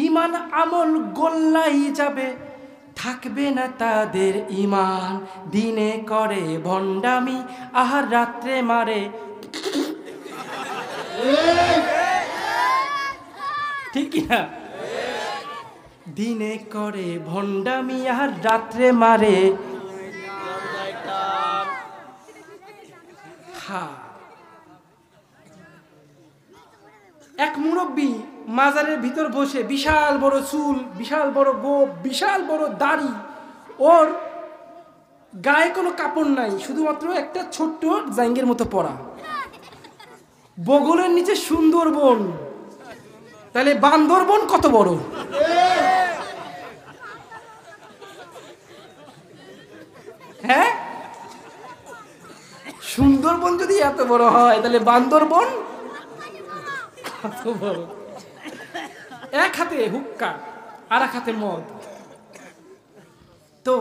ইমান আমল গোল্লাই যাবে, থাকবে না তাদের ইমান, দিনে করে ভণ্ডামি আর রাত্রে মারে। ঠিক না? দিনে করে ভণ্ডামি আর রাত্রে মারে। হ্যাঁ, এক মুরব্বী মাজারের ভিতর বসে, বিশাল বড় চুল, বিশাল বড় গোপ, বিশাল বড় দাড়ি, ওর গায়ে কোনো কাপড় নাই, শুধুমাত্র একটা ছোট্ট জাঙ্গের মতো পরা, বগলের নিচে সুন্দরবন। তাহলে বান্দরবন কত বড়? হ্যাঁ, সুন্দরবন যদি এত বড় হয় তাহলে বান্দরবন কত বড়? এক হাতে হুক্কা আর এক হাতে মদ। তো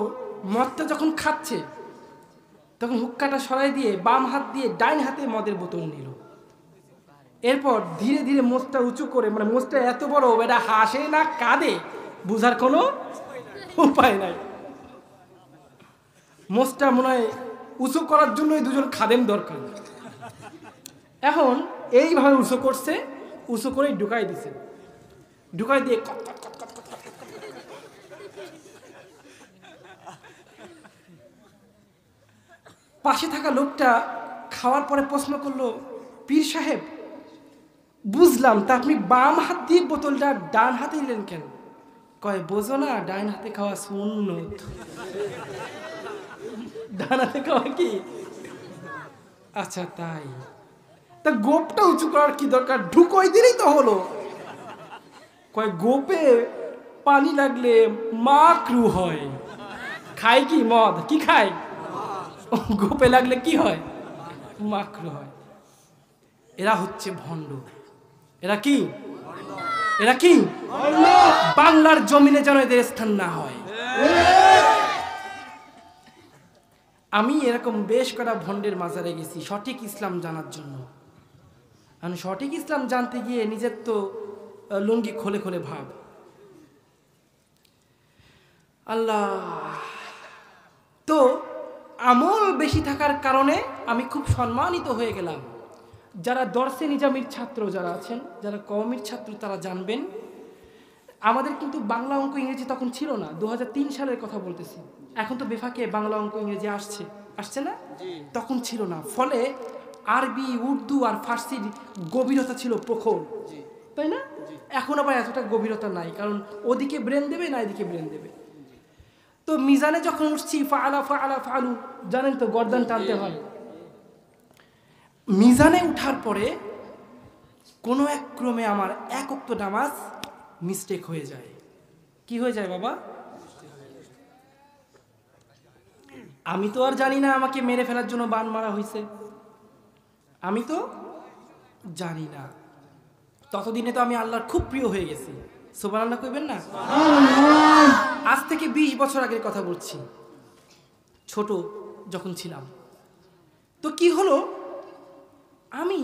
মদটা যখন খাচ্ছে তখন হুক্কাটা সরাই দিয়ে বাম হাত দিয়ে ডাইন হাতে মদের বোতল নিল। এরপর ধীরে ধীরে মোচটা উঁচু করে, মানে মোচটা এত বড়, এটা হাসে না কাঁদে বুঝার কোনো উপায় নাই। মোচটা মনে হয় উঁচু করার জন্যই দুজন খাদেম দরকার। এখন এইভাবে উঁচু করছে, উঁচু করে ঢুকাই দিছে, ঢুকাই দিয়ে পাশে থাকা লোকটা খাওয়ার পরে প্রশ্ন করলো, পীর সাহেব বুঝলাম, তা আপনি বাম হাত দিয়ে বোতলটা ডান হাতে নিলেন কেন? কয়, বোঝো না, ডান হাতে খাওয়া সুন্নত, ডান হাতে খাওয়া কি? আচ্ছা তাই, তা গোপটা উঁচু করার কি দরকার, ঢুকোই দিলেই তো হলো। কয়, গোপে পানি লাগলে মাকরু হয়। খায় কি? মদ। কি খায়? গোপে লাগলে কি হয়? মাকরু হয়। এরা হচ্ছে ভণ্ড। এরা কি? এরা কি? বাংলার জমিনে যেন এদের স্থান না হয়। আমি এরকম বেশ কটা ভণ্ডের মাজারে গেছি সঠিক ইসলাম জানার জন্য। আমি সঠিক ইসলাম জানতে গিয়ে নিজের তো লুঙ্গি খোলে খোলে ভাব। আল্লাহ, তো আমল বেশি থাকার কারণে আমি খুব সম্মানিত হয়ে গেলাম। যারা দর্শে নিজামির ছাত্র যারা আছেন, যারা কওমির ছাত্র, তারা জানবেন আমাদের কিন্তু বাংলা অঙ্ক ইংরেজি তখন ছিল না। 2003 সালের কথা বলতেছি। এখন তো বেফাকে বাংলা অঙ্ক ইংরেজি আসছে না? তখন ছিল না। ফলে আরবি, উর্দু আর ফার্সির গভীরতা ছিল প্রখর, তাই না? এখন আবার এতটা গভীরতা নাই, কারণ ওদিকে ব্রেন দেবে না এদিকে ব্রেন দেবে। তো মিজানে যখন উঠছি, ফাআলা ফাআলা ফাআলু, জানেন তো গর্দান টানতে হয়। মিজানে উঠার পরে কোনো এক ক্রমে আমার এক ওয়াক্ত নামাজ মিস্টেক হয়ে যায়। কি হয়ে যায় বাবা? আমি তো আর জানি না আমাকে মেরে ফেলার জন্য বান মারা হয়েছে, আমি তো জানি না। ততদিনে তো আমি আল্লাহর খুব প্রিয় হয়ে গেছি। সুবহানাল্লাহ কইবেন না? আজ থেকে 20 বছর আগের কথা বলছি, ছোট যখন ছিলাম। তো কি হলো, আমি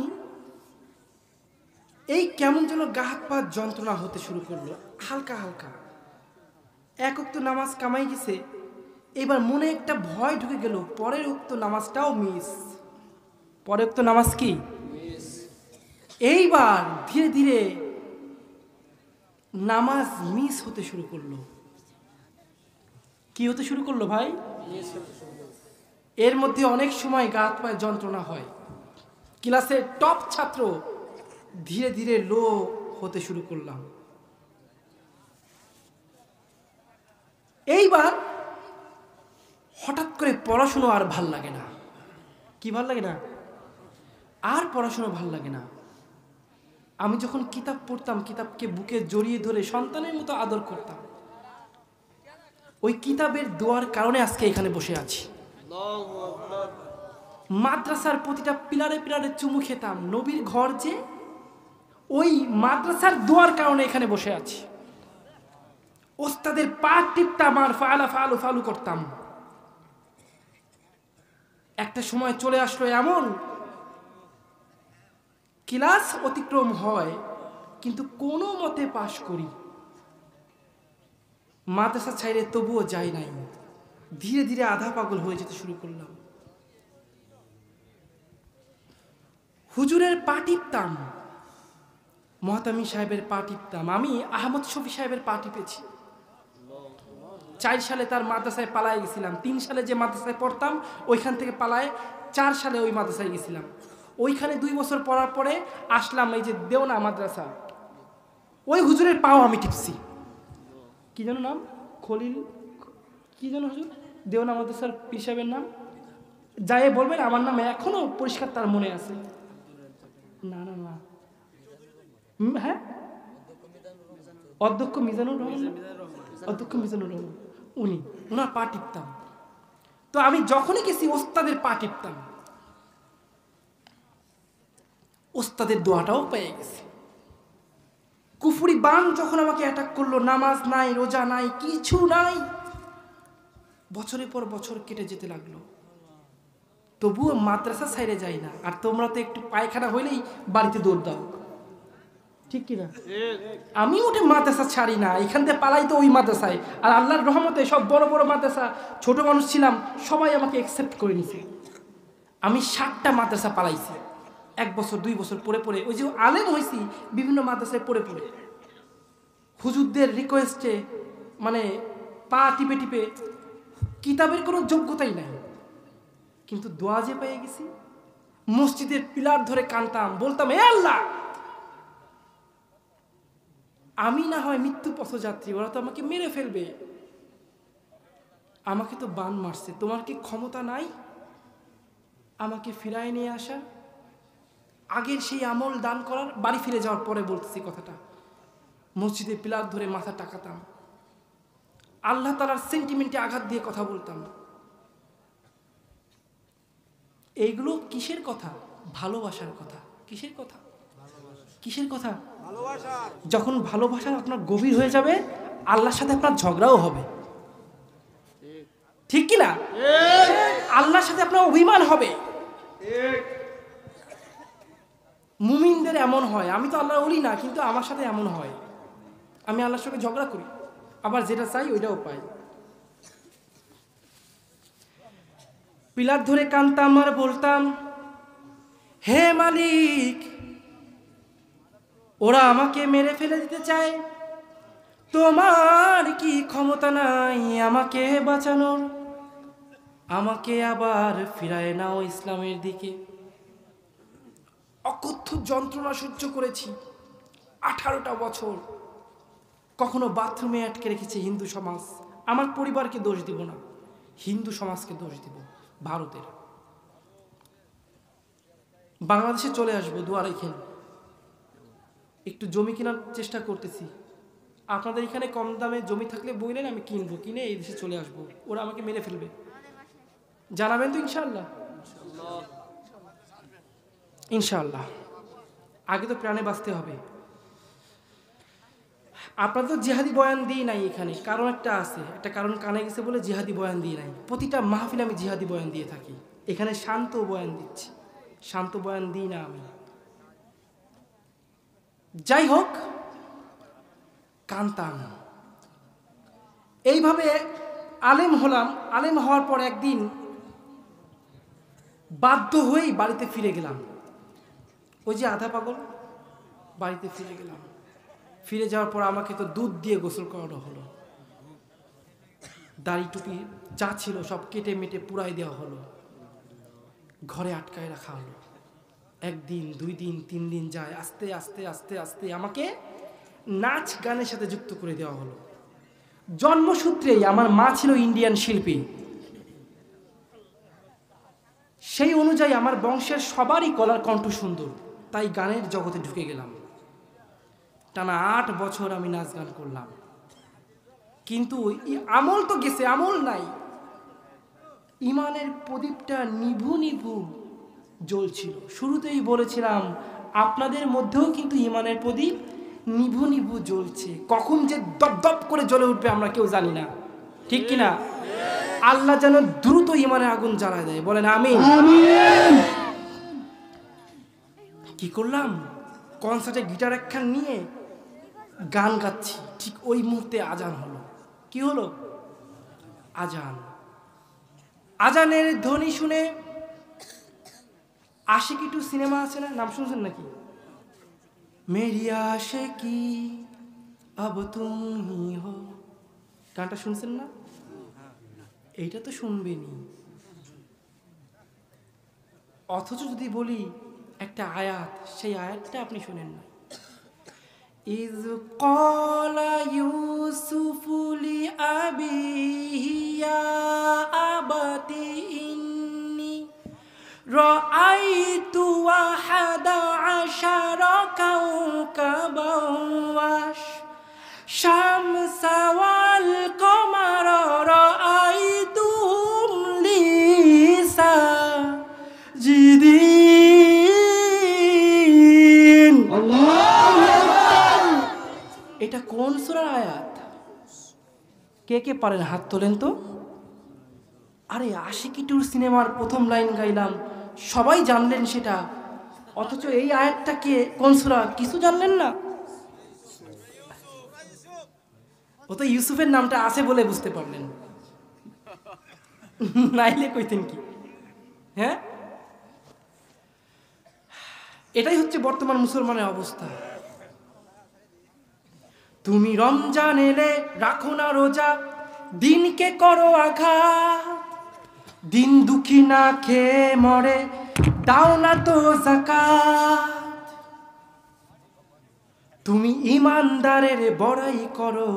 এই কেমন যেন গা হাত পা যন্ত্রণা হতে শুরু করলো হালকা হালকা। এক ওয়াক্ত নামাজ কামাই গেছে, এবার মনে একটা ভয় ঢুকে গেল, পরের ওয়াক্ত নামাজটাও মিস। পরের ওয়াক্ত নামাজ কি? এইবার ধীরে ধীরে নামাজ মিস হতে শুরু করলো। কি হতে শুরু করলো ভাই? এর মধ্যে অনেক সময় গা হাত পায়ে যন্ত্রণা হয়। ক্লাসের টপ ছাত্র ধীরে ধীরে লো হতে শুরু করলাম। এইবার হঠাৎ করে পড়াশুনো আর ভাল লাগে না। কি ভাল লাগে না? আর পড়াশুনো ভাল লাগে না। আমি যখন কিতাব পড়তাম, কিতাবকে বুকে জড়িয়ে ধরে সন্তানের মতো আদর করতাম। ওই কিতাবের দোয়ার কারণে আজকে এখানে বসে আছি। মাদ্রাসার প্রতিটা পিলারে পিলারে চুমু খেতাম। নবীর ঘর যে, ওই মাদ্রাসার দোয়ার কারণে এখানে বসে আছি। ওস্তাদের পা টিপতাম আর ফাআলা ফাআলু ফালু করতাম। একটা সময় চলে আসলো এমন, ক্লাস অতিক্রম হয় কিন্তু কোনো মতে পাশ করি। মাদ্রাসা ছাইরে তবুও যাই নাই। ধীরে ধীরে আধা পাগল হয়ে যেতে শুরু করলাম। হুজুরের পা টিপতাম, মহতামি সাহেবের পা টিপতাম। আমি আহমদ শফি সাহেবের পা টিপেছি। 4 সালে তার মাদ্রাসায় পালায় গেছিলাম। 3 সালে যে মাদ্রাসায় পড়তাম ওইখান থেকে পালায় 4 সালে ওই মাদ্রাসায় গেছিলাম। ওইখানে 2 বছর পড়ার পরে আসলাম এই যে দেওনা মাদ্রাসা। ওই হুজুরের পাও আমি টিপছি। কি যেন নাম? খলিল কি যেন হুজুর? দেওনা মাদ্রাসার পীর সাহেবের নাম যাই বলবেন, আমার নাম এখনো পরিষ্কার তার মনে আছে। না না না, হ্যাঁ, অধ্যক্ষ মিজানুর রহমান, অধ্যক্ষ মিজানুর রহমান, ওনার পা টিপতাম। তো আমি যখনই গেছি ওস্তাদের পা টিপতাম, ওস্তাদের দোয়াটাও পেয়ে গেছি। কুফরি বান যখন আমাকে অ্যাটাক করলো, নামাজ নাই, রোজা নাই, কিছু নাই, বছরের পর বছর কেটে যেতে লাগলো। তবুও মাদ্রাসা ছাইরে যায় না। আর তোমরা তো একটু পায়খানা হইলেই বাড়িতে দৌড় দাও, ঠিক কিনা? আমি ওটা মাদ্রাসা ছাড়ি না, এখান থেকে পালাই তো ওই মাদ্রাসায়। আর আল্লাহর রহমতে সব বড় বড় মাদ্রাসা, ছোট মানুষ ছিলাম, সবাই আমাকে অ্যাকসেপ্ট করে নিছে। আমি 7টা মাদ্রাসা পালাইছি। 1 বছর 2 বছর পড়ে পড়ে, ওই যে আলেম হয়েছি বিভিন্ন মাদ্রাসায় পড়ে পড়ে, হুজুরদের রিকোয়েস্টে, মানে পা টিপে টিপে, কিতাবের কোনো যোগ্যতাই নাই, কিন্তু দোয়া যে পেয়ে গেছি। মসজিদের পিলার ধরে কানতাম, বলতাম, হে আল্লাহ, আমি না হয় মৃত্যু পথযাত্রী, ওরা তো আমাকে মেরে ফেলবে, আমাকে তো বান মারছে, তোমার কি ক্ষমতা নাই আমাকে ফিরায় নিয়ে আসা, আগের সেই আমল দান করার? বাড়ি ফিরে যাওয়ার পরে বলতেছি কথাটা। মসজিদে পিলার ধরে মাথা টাকাতাম, আল্লাহ তাআলার সেন্টিমেন্টে আঘাত দিয়ে কথা বলতাম। এইগুলো কিসের কথা? ভালোবাসার কথা। কিসের কথা? কিসের কথা? যখন ভালোবাসা আপনার গভীর হয়ে যাবে, আল্লাহর সাথে আপনার ঝগড়াও হবে, ঠিক কিনা? আল্লাহর সাথে আপনার অভিমান হবে। মুমিনদের এমন হয়, আমি তো আল্লাহর ওলি না, কিন্তু আমার সাথে এমন হয়, আমি আল্লাহর সঙ্গে ঝগড়া করি, আবার যেটা চাই ওইটাও পাই। পিলার ধরে কানতাম আর বলতাম, হে মালিক, ওরা আমাকে মেরে ফেলে দিতে চায়, তোমার কি ক্ষমতা নাই আমাকে বাঁচানোর? আমাকে আবার ফিরায় নাও ইসলামের দিকে। অকথ্য যন্ত্রণা সহ্য করেছি 18টা বছর। কখনো বাথরুমে আটকে রেখেছে হিন্দু সমাজ। আমার পরিবারকে দোষ দিব না, হিন্দু সমাজকে দোষ দিব, ভারতের। বাংলাদেশে চলে আসবো, দোয়া রাখেন। একটু জমি কেনার চেষ্টা করতেছি, আপনাদের এখানে কম দামে জমি থাকলে বললেন, আমি কিনবো, কিনে এই দেশে চলে আসবো। ওরা আমাকে মেরে ফেলবে, জানাবেন তো? ইনশাআল্লাহ, ইনশাআল্লাহ। আগে তো প্রাণে বাঁচতে হবে। আপনাদের তো জিহাদি বয়ান দিই নাই এখানে, কারণ একটা আছে, একটা কারণ কানে গেছে বলে জিহাদি বয়ান দিয়ে নাই। প্রতিটা মাহফিলে আমি জিহাদি বয়ান দিয়ে থাকি, এখানে শান্ত বয়ান দিচ্ছি, শান্ত বয়ান দিই না আমি। যাই হোক, কানতাম। এইভাবে আলেম হলাম। আলেম হওয়ার পর একদিন বাধ্য হয়েই বাড়িতে ফিরে গেলাম। ওই যে আধা পাগল, বাড়িতে ফিরে গেলাম। ফিরে যাওয়ার পর আমাকে তো দুধ দিয়ে গোসল করানো হলো, দাড়ি টুপি যা ছিল সব কেটে মেটে পুরাই দেওয়া হলো, ঘরে আটকায় রাখা হলো। 1 দিন 2 দিন 3 দিন যায়, আস্তে আস্তে আস্তে আস্তে আমাকে নাচ গানের সাথে যুক্ত করে দেওয়া হলো। জন্মসূত্রেই আমার মা ছিল ইন্ডিয়ান শিল্পী, সেই অনুযায়ী আমার বংশের সবারই গলার কণ্ঠ সুন্দর, তাই গানের জগতে ঢুকে গেলাম। টানা 8 বছর আমি নাচ গান করলাম, কিন্তু আমল তো গেছে, আমল নাই। ইমানের প্রদীপটা নিভু নিভু জ্বলছিল। শুরুতেই বলেছিলাম, আপনাদের মধ্যেও কিন্তু ইমানের প্রদীপ নিভু নিভু জ্বলছে। কখন যে দপদপ করে জ্বলে উঠবে আমরা কেউ জানি না, ঠিক কিনা? আল্লাহ যেন দ্রুত ইমানের আগুন জ্বালায় দেয়, বলেন আমিন। কি করলাম, কনসার্টে গিটার একখান নিয়ে গান গাচ্ছি, ঠিক ওই মুহূর্তে আজান হলো। কি হলো? আজান। আজানের ধ্বনি শুনে আশিকি 2 সিনেমা আছে না, নাম শুনছেন নাকি? মেরি আশিকি আব তুম হি হো, গানটা শুনছেন না? এইটা তো শুনবেনি। অথচ যদি বলি একটা আয়াত, সেই আয়াতটা আপনি শুনেন না। ইজ ক্বালা ইউসুফু লিআবিহি ইয়া আবাতি ইন্নী রাআইতু আহাদা আশারা কাওকাবান ওয়াশ শামসা ওয়াল কমারা রাআইতুহুম লি সাজিদিন। এটা কোন সূরার আয়াত? কে কে পারেন হাত তোলেন তো। আরে আশিকি 2 সিনেমার প্রথম লাইন গাইলাম, সবাই জানলেন সেটা, অথচ এই আয়াতটা কে, কোন সূরা, কিছু জানলেন না। ও তো ইউসুফের নামটা আছে বলে বুঝতে পারলেন, নাইলে কইতেন কি? হ্যাঁ, এটাই হচ্ছে বর্তমান মুসলমানের অবস্থা। তুমি রমজান এলে রাখো না রোজা, দিনকে করো আঘাত, দিন দুঃখী না খেয়ে মরে, দাও না তো যাকাত। তুমি ইমানদারের বড়াই করো,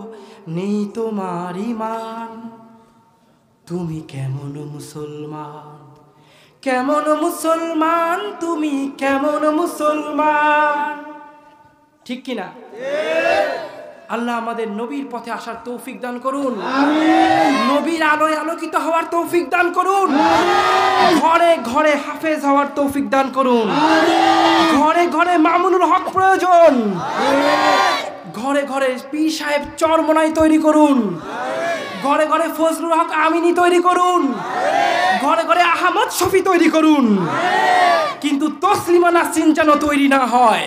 নেই তোমার ইমান, তুমি কেমন মুসলমান, কেমন মুসলমান, তুমি কেমন মুসলমান। ঠিক কিনা? আল্লাহ আমাদের নবীর পথে আসার তৌফিক দান করুন, নবীর আলোয় আলোকিত হওয়ার তৌফিক দান করুন, ঘরে ঘরে হাফেজ হওয়ার তৌফিক দান করুন, ঘরে ঘরে মামুনুল হক প্রয়োজন, ঘরে ঘরে পীর সাহেব চরমনাই তৈরি করুন, ঘরে ঘরে ফজলুল হক আমিনী তৈরি করুন, ঘরে ঘরে আহমদ শফি তৈরি করুন, কিন্তু তসলিমা নাসরিন যেন তৈরি না হয়।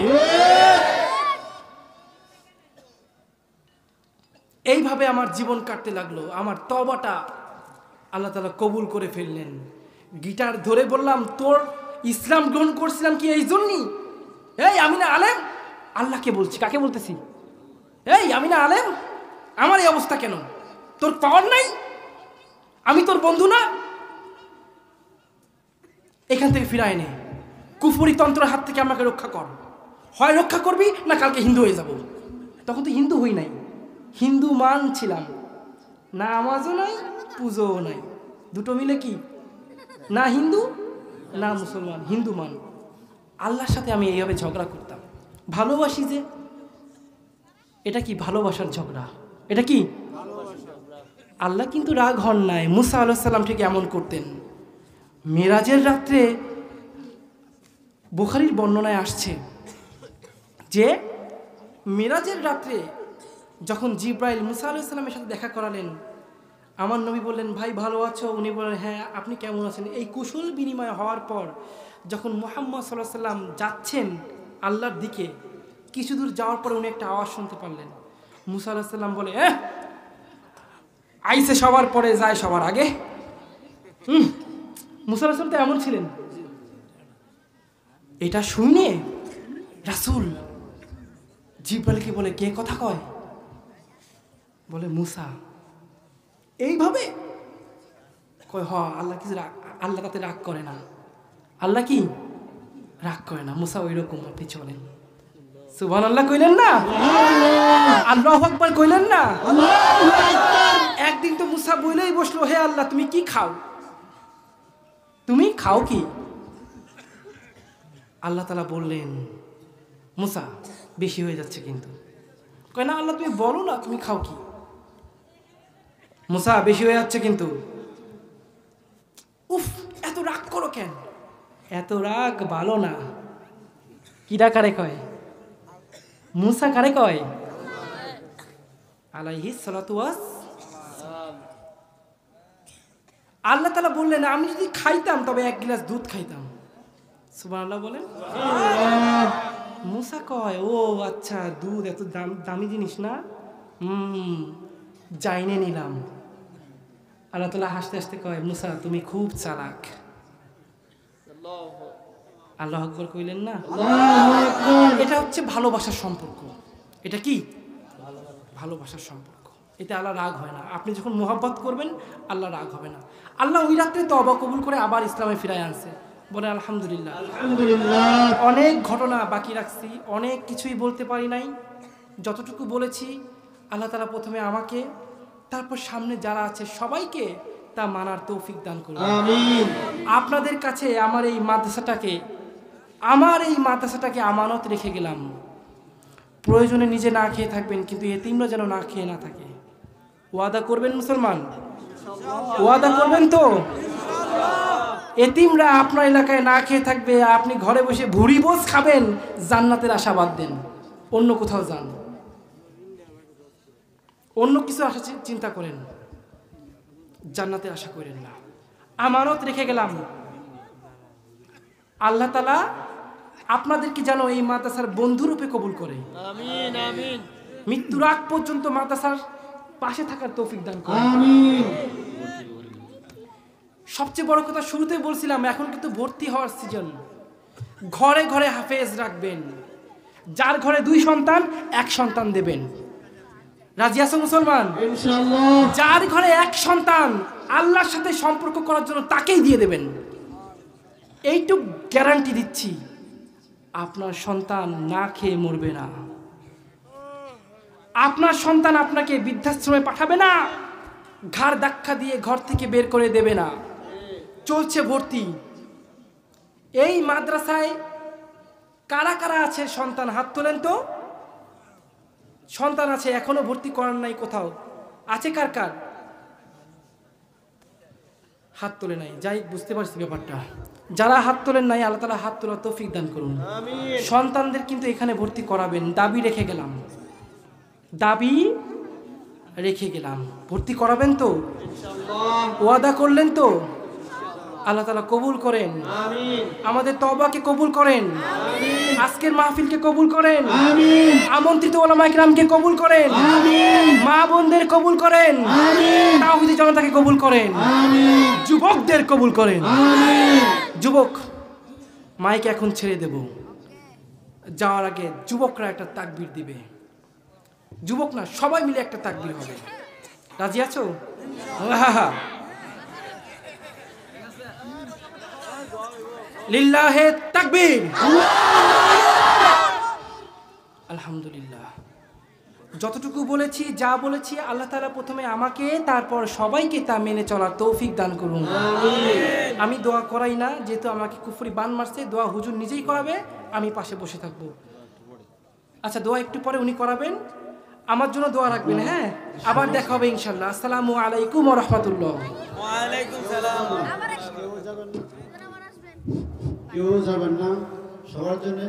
এইভাবে আমার জীবন কাটতে লাগলো। আমার তওবাটা আল্লাহ তাআলা কবুল করে ফেললেন। গিটার ধরে বললাম, তোর ইসলাম গ্রহণ করছিলাম কি এই জন্যই? এই আমি না আলেম? আল্লাহকে বলছি, কাকে বলতেছি? এই আমি না আলেম? আমার এই অবস্থা কেন? তোর পাওয়ার নাই? আমি তোর বন্ধু না? এখান থেকে ফিরায় নে, কুফরি তন্ত্রের হাত থেকে আমাকে রক্ষা কর। হয় রক্ষা করবি, না কালকে হিন্দু হয়ে যাব। তখন তো হিন্দু হই নাই, হিন্দু মান ছিলাম, না নামাজও নাই, পুজোও নাই, দুটো মিলে কি? না হিন্দু না মুসলমান, হিন্দু মান। আল্লাহর সাথে আমি এইভাবে ঝগড়া করতাম। ভালোবাসি যে, এটা কি ভালোবাসার ঝগড়া? এটা কি? আল্লাহ কিন্তু রাগ হন নাই। মুসা আলাইহিস সালাম ঠিক এমন করতেন। মেরাজের রাত্রে বুখারীর বর্ণনায় আসছে যে মেরাজের রাত্রে যখন জিব্রাইল মুসা আলাইহিস সালামের সাথে দেখা করালেন, আমার নবী বললেন, ভাই ভালো আছো? উনি বললেন, হ্যাঁ, আপনি কেমন আছেন? এই কুশল বিনিময় হওয়ার পর যখন মুহাম্মদ সাল্লাল্লাহু আলাইহি ওয়াসাল্লাম যাচ্ছেন আল্লাহর দিকে, কিছু দূর যাওয়ার পরে উনি একটা আওয়াজ শুনতে পারলেন। মুসা আলাইহিস সালাম বলে, আইসে সবার পরে যায় সবার আগে। মুসা আলাইহিস সালাম তো এমন ছিলেন। এটা শুনে রাসূল জিব্রাইলকে বলে, কে কথা কয়? বলে মুসা। এইভাবে কয়, হ, আল্লাহ কিছু আল্লাহ তাতে রাগ করে না। আল্লাহ কি রাগ করে না? মুসা ওই রকম আপনি চলেন। সুবহানাল্লাহ কইলেন না? আল্লাহু আকবার কইলেন না? একদিন তো মুসা বলেই বসলো, হে আল্লাহ, তুমি কি খাও? তুমি খাও কি? আল্লাহ তাআলা বললেন, মুসা বেশি হয়ে যাচ্ছে কিন্তু। কয় না আল্লাহ, তুমি বলো না তুমি খাও কি? মুসা বেশি হয়ে যাচ্ছে কিন্তু। উফ, এত রাগ করো কেন? এত রাগ ভালো না। কিরা কারে কয়? মুসা কারে কয়? আলাইহিস সালাতু ওয়াস। আল্লাহ তাআলা বললেন, আমি যদি খাইতাম তবে এক গ্লাস দুধ খাইতাম। সুবহানাল্লাহ বলেন। মুসা কয়, ও আচ্ছা, দুধ এত দামি জিনিস না? জাইনে নিলাম। আল্লাহ তাআলা হাসতে হাসতে কয়, মুসা তুমি খুব চালাক। আল্লাহু আকবার কইলেন না? এটা হচ্ছে ভালোবাসার সম্পর্ক। এটা কি? ভালোবাসার সম্পর্ক। এতে আল্লাহ রাগ হয় না। আপনি যখন মুহাব্বত করবেন, আল্লাহ রাগ হবে না। আল্লাহ ওই রাত্রে তওবা কবুল করে আবার ইসলামে ফিরায় আনছে। বলে আলহামদুলিল্লাহ। আলহামদুলিল্লাহ। অনেক ঘটনা বাকি রাখছি, অনেক কিছুই বলতে পারি নাই। যতটুকু বলেছি আল্লাহ তাআলা প্রথমে আমাকে, তারপর সামনে যারা আছে সবাইকে তা মানার তৌফিক দান করুন। আমিন। আপনাদের কাছে আমার এই মাদ্রাসাটাকে আমানত রেখে গেলাম। প্রয়োজনে নিজে না খেয়ে থাকবেন, কিন্তু এতিমরা যেন না খেয়ে না থাকে। ওয়াদা করবেন মুসলমান? ওয়াদা করবেন তো? এতিমরা আপনার এলাকায় না খেয়ে থাকবে, আপনি ঘরে বসে ভুড়ি বোঝ খাবেন, জান্নাতের আশাবাদ দেন, অন্য কোথাও যান, অন্য কিছু আশা চিন্তা করেন, জান্নাতের আশা করেন না। আমানত রেখে গেলাম। আল্লাহ তাআলা আপনাদেরকে যেন এই মাদ্রাসার বন্ধুরূপে কবুল করে। আমিন আমিন। মৃত্যুর আগ পর্যন্ত মাদ্রাসার পাশে থাকার তৌফিক দান করে। আমিন। সবচেয়ে বড় কথা শুরুতে বলছিলাম, এখন কিন্তু ভর্তি হওয়ার সিজন। ঘরে ঘরে হাফেজ রাখবেন। যার ঘরে 2 সন্তান 1 সন্তান দেবেন। রাজি আছো মুসলমান? ইনশাআল্লাহ। যার ঘরে 1 সন্তান আল্লাহর সাথে সম্পর্ক করার জন্য তাকেই দিয়ে দেবেন। এইটুক গ্যারান্টি দিচ্ছি, আপনার সন্তান না খেয়ে মরবে না। আপনার সন্তান আপনাকে বৃদ্ধাশ্রমে পাঠাবে না, ঘাড় ধাক্কা দিয়ে ঘর থেকে বের করে দেবে না। চলছে ভর্তি। এই মাদ্রাসায় কারা কারা আছে সন্তান? হাত তোলেন তো। সন্তান আছে, এখনো ভর্তি করার নাই কোথাও? আছে কার কার? হাত তোলে নাই। যাই, বুঝতে পারছি ব্যাপারটা। যারা হাত তোলেন নাই, আল্লাহ তাআলা হাত তোলার তৌফিক দান করুন। সন্তানদের কিন্তু এখানে ভর্তি করাবেন, দাবি রেখে গেলাম। দাবি রেখে গেলাম, ভর্তি করাবেন তো? ওয়াদা করলেন তো? আল্লাহ তাআলা কবুল করেন। আমাদের তওবাকে কবুল করেন। আজকের মাহফিলকে কবুল করেন। আমন্ত্রিত উলামায়ে কিরামকে কবুল করেন। মা বোনদের কবুল করেন। তাওহীদি জনতাকে কবুল করেন। যুবকদের কবুল করেন। যুবক, মাইক এখন ছেড়ে দেব। যাওয়ার আগে যুবকরা একটা তাকবীর দিবে। যুবক না, সবাই মিলে একটা তাকবীর হবে। রাজি আছো? লিল্লাহে তাকবীর। আলহামদুলিল্লাহ। যতটুকু বলেছি, যা বলেছি, আল্লাহ তাআলা প্রথমে আমাকে, তারপর সবাইকে তা মেনে চলার তৌফিক দান করুন। আমি দোয়া করাই না, যেহেতু আমাকে কুফরি বান মারছে, দোয়া হুজুর নিজেই করাবে, আমি পাশে বসে থাকবো। আচ্ছা, দোয়া একটু পরে উনি করাবেন, আমার জন্য দোয়া রাখবেন। হ্যাঁ, আবার দেখা হবে ইনশাআল্লাহ। আসসালামু আলাইকুম ওয়া রাহমাতুল্লাহ। ওয়া আলাইকুম সালাম। কেউ যাবেন না, সবার জন্য